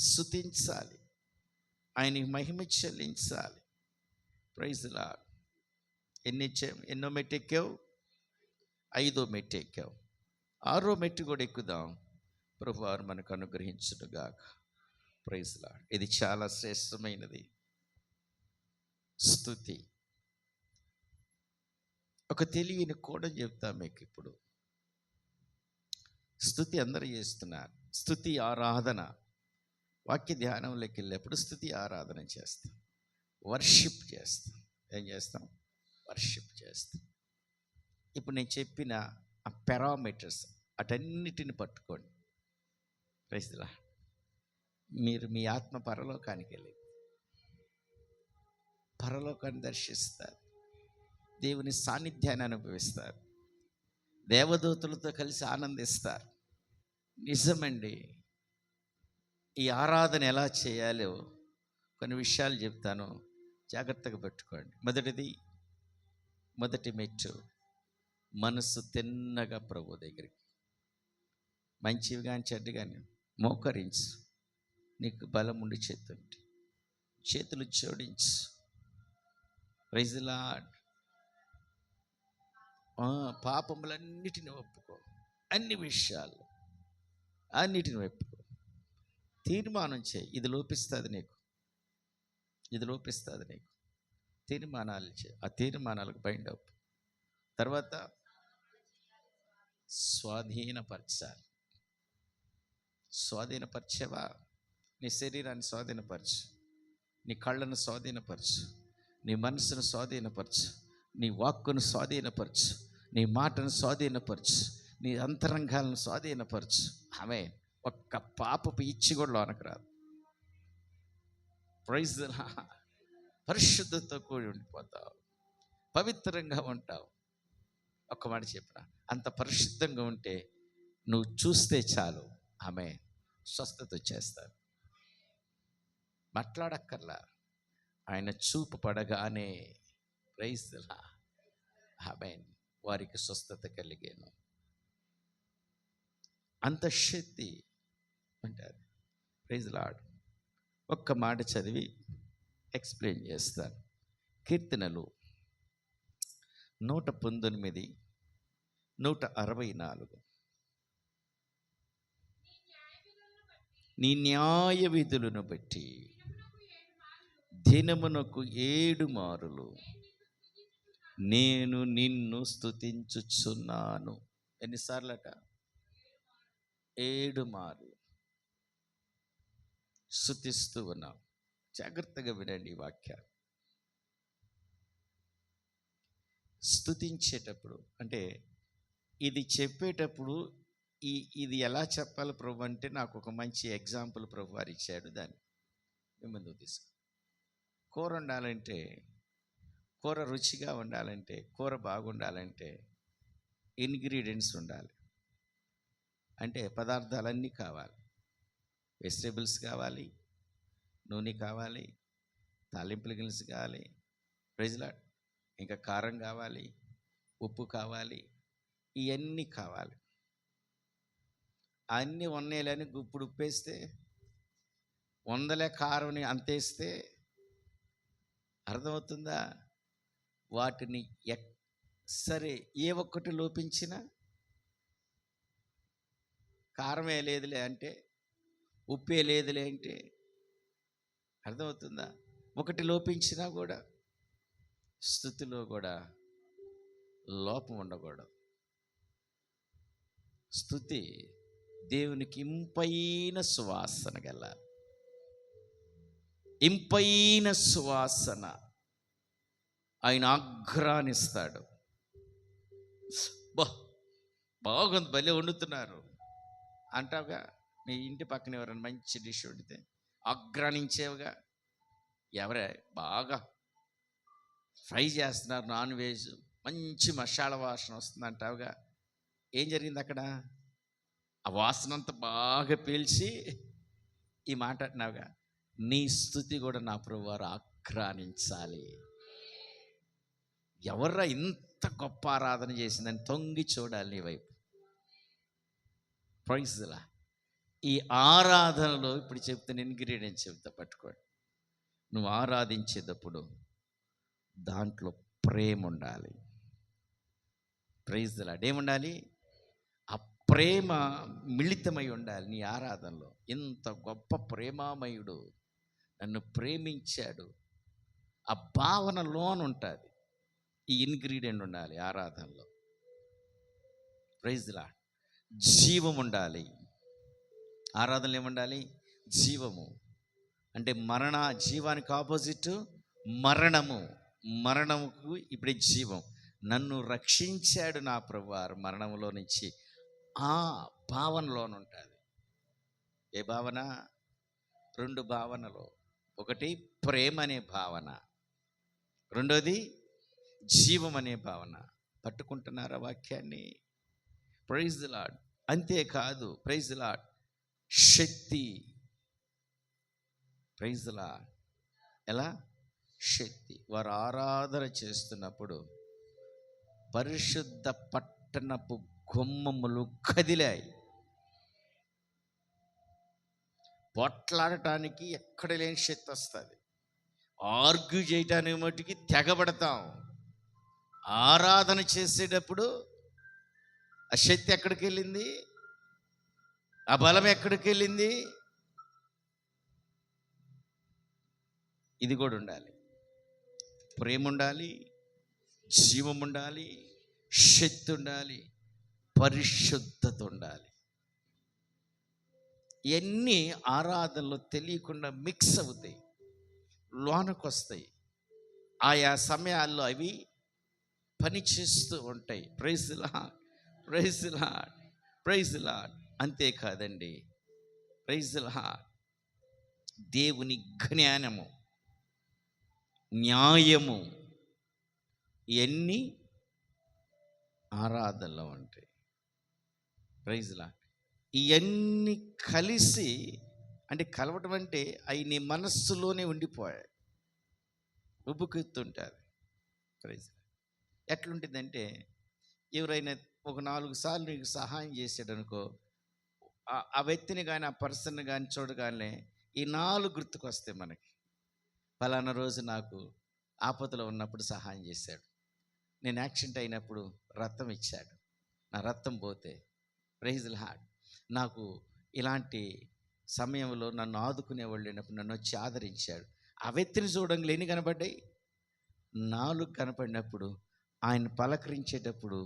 స్తుతించాలి, ఆయనకి మహిమ చెల్లించాలి. Praise lord. ఎన్నో మెట్టు ఎక్కావు? 5వ మెట్టు ఎక్కావు. 6వ మెట్టు కూడా ఎక్కుదాం. ప్రభువారు మనకు అనుగ్రహించునుగాక. Praise lord. ఇది చాలా శ్రేష్టమైనది. స్తుతి. ఒక తెలియని కూడా చెప్తా మీకు ఇప్పుడు. స్తుతి అందరూ చేస్తున్నారు. స్తుతి ఆరాధన. వాక్య ధ్యానంలోకి వెళ్ళేప్పుడు స్తుతి ఆరాధన చేస్తాం, వర్షిప్ చేస్తాం. ఏం చేస్తాం? వర్షిప్ చేస్తాం. ఇప్పుడు నేను చెప్పిన ఆ పారామీటర్స్ అటన్నిటిని పట్టుకోండి. Praise lord. మీరు మీ ఆత్మ పరలోకానికి వెళ్ళి పరలోకాన్ని దర్శిస్తారు, దేవుని సాన్నిధ్యాన్ని అనుభవిస్తారు, దేవదూతలతో కలిసి ఆనందిస్తారు. నిజమండి. ఈ ఆరాధన ఎలా చేయాలో కొన్ని విషయాలు చెప్తాను, జాగ్రత్తగా పెట్టుకోండి. మొదటి మెట్టు మనసు తిన్నగా ప్రభు దగ్గరికి, మంచివి కానీ చెడ్డ కానీ మోకరించు. నీకు బలం ఉండి చేతులు జోడించు. Praise lord. పాపములన్నిటిని ఒప్పుకో. అన్ని విషయాలు అన్నిటిని ఒప్పుకో. తీర్మానం చేయి. ఇది లోపిస్తుంది నీకు. ఆ తీర్మానాలకు బైండ్ అప్. తర్వాత స్వాధీనపరచాలి. స్వాధీనపరిచేవా? నీ శరీరాన్ని స్వాధీనపరచు, నీ కళ్ళను స్వాధీనపరచు, నీ మనసును స్వాధీనపరచు, నీ వాక్కును స్వాధీనపరచు, నీ మాటను స్వాధీనపరచు, నీ అంతరంగాలను స్వాధీనపరచు. ఆమె ఒక్క పాపపు ఇచ్చి కూడా లోనకు రాదు. Praise the lord. పరిశుద్ధతతో కూడి ఉండిపోతావు, పవిత్రంగా ఉంటావు. ఒక్క మాట చెప్పిన, అంత పరిశుద్ధంగా ఉంటే నువ్వు చూస్తే చాలు, ఆమె స్వస్థత వచ్చేస్తారు. మాట్లాడక్కర్లా, ఆయన చూపు పడగానే ప్రైజ్ ది లార్డ్, ఆమె వారికి స్వస్థత కలిగేను. అంత శక్తి అంటారు. Praise the lord. ఒక్క మాట చదివి ఎక్స్ప్లెయిన్ చేస్తాను. కీర్తనలు 119, 164. నీ న్యాయ విధులను బట్టి దినమునకు 7 మారులు నేను నిన్ను స్తుతించుచున్నాను. ఎన్నిసార్లట? 7 మార్లు స్తుతిస్తూ ఉన్నాం. జాగ్రత్తగా వినండి ఈ వాక్యాలు. స్తుతించేటప్పుడు అంటే ఇది చెప్పేటప్పుడు ఇది ఎలా చెప్పాలి ప్రభు అంటే, నాకు ఒక మంచి ఎగ్జాంపుల్ ప్రభు వారు ఇచ్చాడు. దాన్ని మీ ముందుకు తీసుకు. కూర వండాలంటే, కూర రుచిగా ఉండాలంటే, కూర బాగుండాలంటే ఇంగ్రీడియంట్స్ ఉండాలి. అంటే పదార్థాలన్నీ కావాలి. వెజిటేబుల్స్ కావాలి, నూనె కావాలి, తాలింపుల గిన్నెలు కావాలి, ప్రైజ్లాడ్, ఇంకా కారం కావాలి, ఉప్పు కావాలి, ఇవన్నీ కావాలి. అన్నీ ఉన్నాయిలని గుప్పుడు ఉప్పేస్తే, 100 కారంని అంతేస్తే అర్థమవుతుందా? వాటిని సరే ఏ ఒక్కటి లోపించినా, కారమే లేదులే అంటే, ఉప్పే లేదులే అంటే అర్థమవుతుందా? ఒకటి లోపించినా కూడా స్తుతిలో కూడా లోపం ఉండకూడదు. స్తుతి దేవునికి ఇంపైన సువాసన గల, ఇంపైన సువాసన ఆయన ఆగ్రానిస్తాడు. బాగుంది, భలే వండుతున్నారు అంటావుగా. మీ ఇంటి పక్కన ఎవరైనా మంచి డిష్ వండితే ఆగ్రానించేవుగా. ఎవరే బాగా ఫ్రై చేస్తున్నారు నాన్ వెజ్, మంచి మసాలా వాసన వస్తుంది అంటావుగా. ఏం జరిగింది అక్కడ? ఆ వాసన అంతా బాగా పీల్చి ఈ మాట అంటున్నావుగా, నీ స్తుతి కూడా నా ప్రభువారు ఆగ్రానించాలి. ఎవర్రా ఇంత గొప్ప ఆరాధన చేసిందని తొంగి చూడాలి నీ వైపు. Praise the lord. ఈ ఆరాధనలో ఇప్పుడు చెప్తున్న ఇంగ్రీడియంట్స్ చెప్తా, పట్టుకోండి. నువ్వు ఆరాధించేటప్పుడు దాంట్లో ప్రేమ ఉండాలి. Praise the lord. ఏముండాలి? ఆ ప్రేమ మిళితమై ఉండాలి నీ ఆరాధనలో. ఇంత గొప్ప ప్రేమామయుడు నన్ను ప్రేమించాడు, ఆ భావన లోనుంటుంది. ఈ ఇంగ్రీడియంట్ ఉండాలి ఆరాధనలో. Praise the lord. జీవం ఉండాలి ఆరాధనలు. ఏముండాలి? జీవము. అంటే జీవానికి ఆపోజిట్ మరణము. మరణముకు ఇప్పుడే జీవం. నన్ను రక్షించాడు నా ప్రభువారు మరణములో నుంచి, ఆ భావనలోనుంటుంది. ఏ భావన? 2 భావనలు. ఒకటి ప్రేమ అనే భావన, రెండోది జీవం అనే భావన. పట్టుకుంటున్నారా వాక్యాన్ని? Praise the Lord. అంతేకాదు, ప్రైజ్ ది లార్డ్, శక్తి. Praise the Lord. ఎలా? శక్తి. వారు ఆరాధన చేస్తున్నప్పుడు పరిశుద్ధ పట్టణపు గుమ్మములు కదిలాయి. పొట్లాడటానికి ఎక్కడ లేని శక్తి వస్తుంది. ఆర్గ్యూ చేయటానికి మటుకి తెగబడతాం. ఆరాధన చేసేటప్పుడు ఆ శక్తి ఎక్కడికి వెళ్ళింది? ఆ బలం ఎక్కడికి వెళ్ళింది? ఇది కూడా ఉండాలి. ప్రేమ ఉండాలి, జీవం ఉండాలి, శక్తి ఉండాలి, పరిశుద్ధత ఉండాలి. ఇవన్నీ ఆరాధనలో తెలియకుండా మిక్స్ అవుతాయి, లోనకు వస్తాయి. ఆయా సమయాల్లో అవి పనిచేస్తూ ఉంటాయి. Praise lord, praise lord, praise lord. అంతేకాదండి, ప్రైజ్ లార్డ్, దేవుని జ్ఞానము, న్యాయము ఇవన్నీ ఆరాధనలో ఉంటాయి. Praise lord. ఇవన్నీ కలిసి, అంటే కలవటం అంటే అవి నీ మనస్సులోనే ఉండిపోయాయి, ఉబ్బుకెత్తుంటారు. ప్రైజ్ ఎట్లుంటుందంటే, ఎవరైనా ఒక 4 సార్లు నీకు సహాయం చేసాడు అనుకో, ఆ వ్యక్తిని కానీ ఆ పర్సన్ కానీ చూడగానే ఈ 4 గుర్తుకొస్తాయి మనకి. ఫలానా రోజు నాకు ఆపదలో ఉన్నప్పుడు సహాయం చేశాడు, నేను యాక్సిడెంట్ అయినప్పుడు రక్తం ఇచ్చాడు, నా రక్తం పోతే ప్రైజ్ లార్డ్, నాకు ఇలాంటి సమయంలో నన్ను ఆదుకునేవాళ్ళు లేనప్పుడు నన్ను వచ్చి ఆదరించాడు. ఆ వ్యక్తిని చూడంగా ఎన్ని కనపడ్డాయి? 4 కనపడినప్పుడు ఆయన పలకరించేటప్పుడు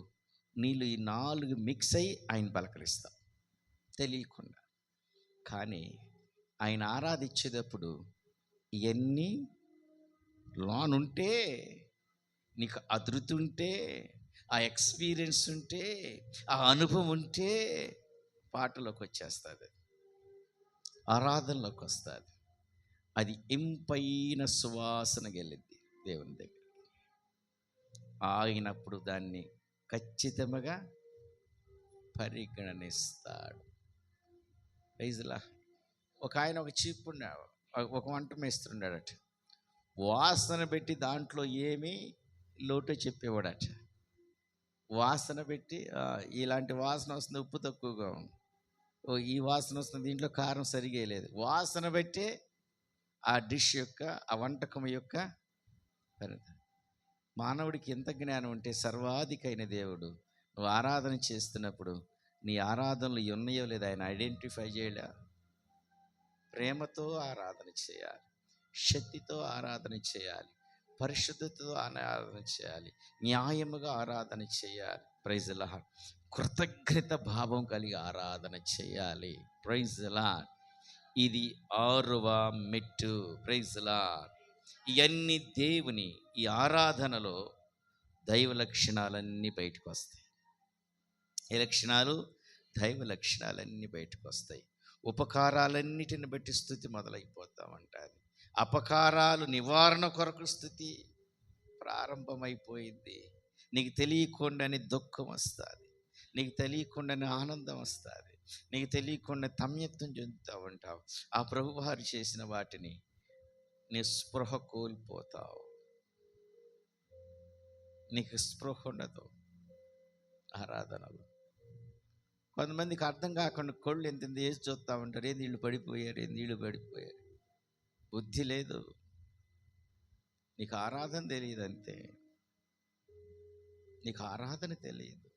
నీళ్ళు ఈ 4 మిక్స్ అయ్యి ఆయన పలకరిస్తాం తెలియకుండా. కానీ ఆయన ఆరాధించేటప్పుడు ఇవన్నీ లోనుంటే, నీకు అదృతి ఉంటే, ఆ ఎక్స్పీరియన్స్ ఉంటే, ఆ అనుభవం ఉంటే పాటలోకి వచ్చేస్తుంది, ఆరాధనలోకి వస్తుంది. అది ఇంపైన సువాసనగా వెళ్ళింది దేవుని దగ్గర. ఆగినప్పుడు దాన్ని ఖచ్చితంగా పరిగణనిస్తాడు. రైజులా ఒక ఆయన ఒక చీప్ ఉన్నాడు, ఒక వంట మేస్తున్నాడట. వాసన పెట్టి దాంట్లో ఏమి లోటో చెప్పేవాడట. వాసన పెట్టి ఇలాంటి వాసన వస్తుంది, ఉప్పు తక్కువగా ఉంది, ఈ వాసన వస్తుంది, దీంట్లో కారం సరిగా లేదు. వాసన పెట్టి ఆ డిష్ యొక్క, ఆ వంటకం యొక్క మానవుడికి ఎంత జ్ఞానం ఉంటే సర్వాధికైన దేవుడు నువ్వు ఆరాధన చేస్తున్నప్పుడు నీ ఆరాధనలు ఉన్నాయో లేదో ఆయన ఐడెంటిఫై చేయలే. ప్రేమతో ఆరాధన చేయాలి, శక్తితో ఆరాధన చేయాలి, పరిశుద్ధతతో ఆరాధన చేయాలి, న్యాయముగా ఆరాధన చేయాలి. Praise lord. కృతజ్ఞత భావం కలిగి ఆరాధన చేయాలి. Praise lord. ఇది 6వ మెట్టు. Praise lord. ఇవన్నీ దేవుని ఈ ఆరాధనలో దైవ లక్షణాలన్నీ బయటకు వస్తాయి. ఏ లక్షణాలు? దైవ లక్షణాలన్నీ బయటకు వస్తాయి. ఉపకారాలన్నిటిని బట్టి స్థుతి మొదలైపోతామంటారు. అపకారాలు నివారణ కొరకు స్థుతి ప్రారంభమైపోయింది. నీకు తెలియకుండానే దుఃఖం వస్తుంది, నీకు తెలియకుండానే ఆనందం వస్తుంది, నీకు తెలియకుండా తమ్యత్వం చెందుతూ ఉంటావు. ఆ ప్రభువారు చేసిన వాటిని నీ స్పృహ కోల్పోతావు, నీకు స్పృహ ఉండదు ఆరాధనలో. కొంతమందికి అర్థం కాకుండా కొళ్ళు ఎంత వేసి చూస్తూ ఉంటారు, ఏ నీళ్ళు పడిపోయారు, ఏ నీళ్ళు పడిపోయారు. బుద్ధి లేదు, నీకు ఆరాధన తెలియదు, అంతే. నీకు ఆరాధన తెలియదు,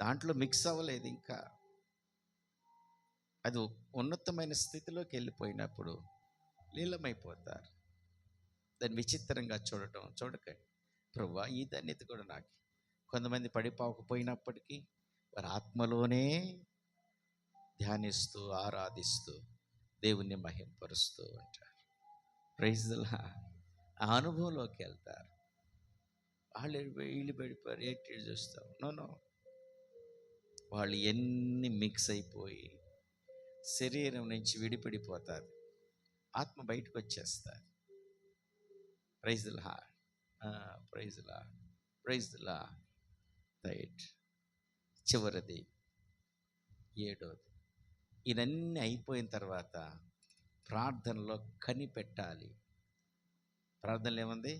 దాంట్లో మిక్స్ అవ్వలేదు ఇంకా. అది ఉన్నతమైన స్థితిలోకి వెళ్ళిపోయినప్పుడు లీలమైపోతారు. దాన్ని విచిత్రంగా చూడకండి. ప్రభువా ఈ ధన్యత కూడా నాకు. కొంతమంది పడిపోకపోయినప్పటికీ వారి ఆత్మలోనే ధ్యానిస్తూ ఆరాధిస్తూ దేవుణ్ణి మహింపరుస్తూ ఉంటారు. Praise the lord. ఆ అనుభవంలోకి వెళ్తారు. వీళ్ళు పడిపోయారు, ఏంటి చూస్తాం? నో, వాళ్ళు ఎన్ని మిక్స్ అయిపోయి శరీరం నుంచి విడిపడిపోతారు, ఆత్మ బయటకు వచ్చేస్తారు. Praise the lord. Praise the lord, praise the lord. Right. చివరిది 7వది. ఇవన్నీ అయిపోయిన తర్వాత ప్రార్థనలో కనిపెట్టాలి. ప్రార్థనలో ఏముంది?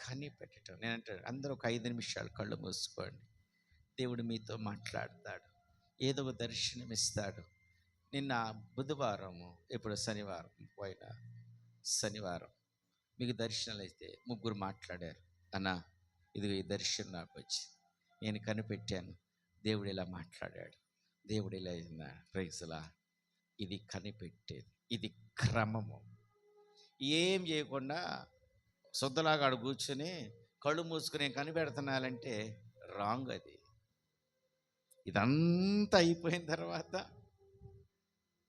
కనిపెట్టడం. నేనంటే అందరూ ఒక 5 నిమిషాలు కళ్ళు మూసుకోండి. దేవుడు మీతో మాట్లాడతాడు, ఏదో ఒక దర్శనం ఇస్తాడు. నిన్న బుధవారము, ఇప్పుడు శనివారం, పోయిన శనివారం మీకు దర్శనాలు అయితే 3 మాట్లాడారు. అన్నా ఇదిగో ఈ దర్శనం నాకు వచ్చి నేను కనిపెట్టాను, దేవుడు ఇలా మాట్లాడాడు, దేవుడు ఇలా అయిందా. Praise lord. ఇది కనిపెట్టేది, ఇది క్రమము. ఏం చేయకుండా శుద్ధలాగా ఆడు కూర్చొని కళ్ళు మూసుకుని కనిపెడుతున్నాలంటే రాంగ్ అది. ఇదంతా అయిపోయిన తర్వాత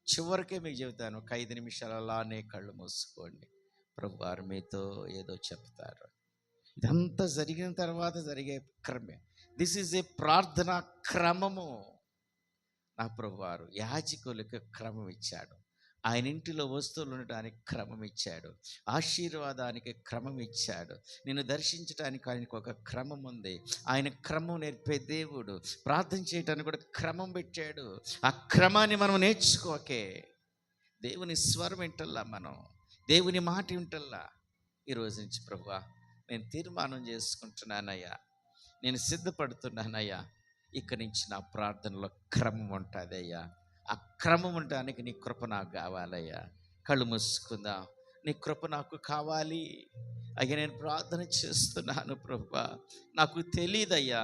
చివరికే మీకు చెబుతాను, ఒక 5 నిమిషాలు అలానే కళ్ళు మూసుకోండి, ప్రభువారు మీతో ఏదో చెప్తారు. ఇదంతా జరిగిన తర్వాత జరిగే క్రమే, దిస్ ఈజ్ ఏ ప్రార్థనా క్రమము. నా ప్రభువారు యాజకులకు క్రమం ఇచ్చాడు, ఆయన ఇంటిలో వస్తువులు ఉండడానికి క్రమం ఇచ్చాడు, ఆశీర్వాదానికి క్రమం ఇచ్చాడు, నిన్ను దర్శించడానికి ఆయనకు ఒక క్రమం ఉంది. ఆయన క్రమం నేర్పే దేవుడు. ప్రార్థన చేయడానికి కూడా క్రమం పెట్టాడు. ఆ క్రమాన్ని మనం నేర్చుకోకే. దేవుని స్వరం వింటల్లా, మనం దేవుని మాట వింటల్లా. ఈరోజు నుంచి ప్రభువా నేను తీర్మానం చేసుకుంటున్నానయ్యా, నేను సిద్ధపడుతున్నానయ్యా, ఇక్కడి నుంచి నా ప్రార్థనలో క్రమం ఉంటుందయ్యా. ఆ క్రమం ఉండడానికి నీ కృప నాకు కావాలయ్యా. కళ్ళు మూసుకుందాం. నీ కృప నాకు కావాలి అయ్యా. నేను ప్రార్థన చేస్తున్నాను ప్రభువా, నాకు తెలీదయ్యా,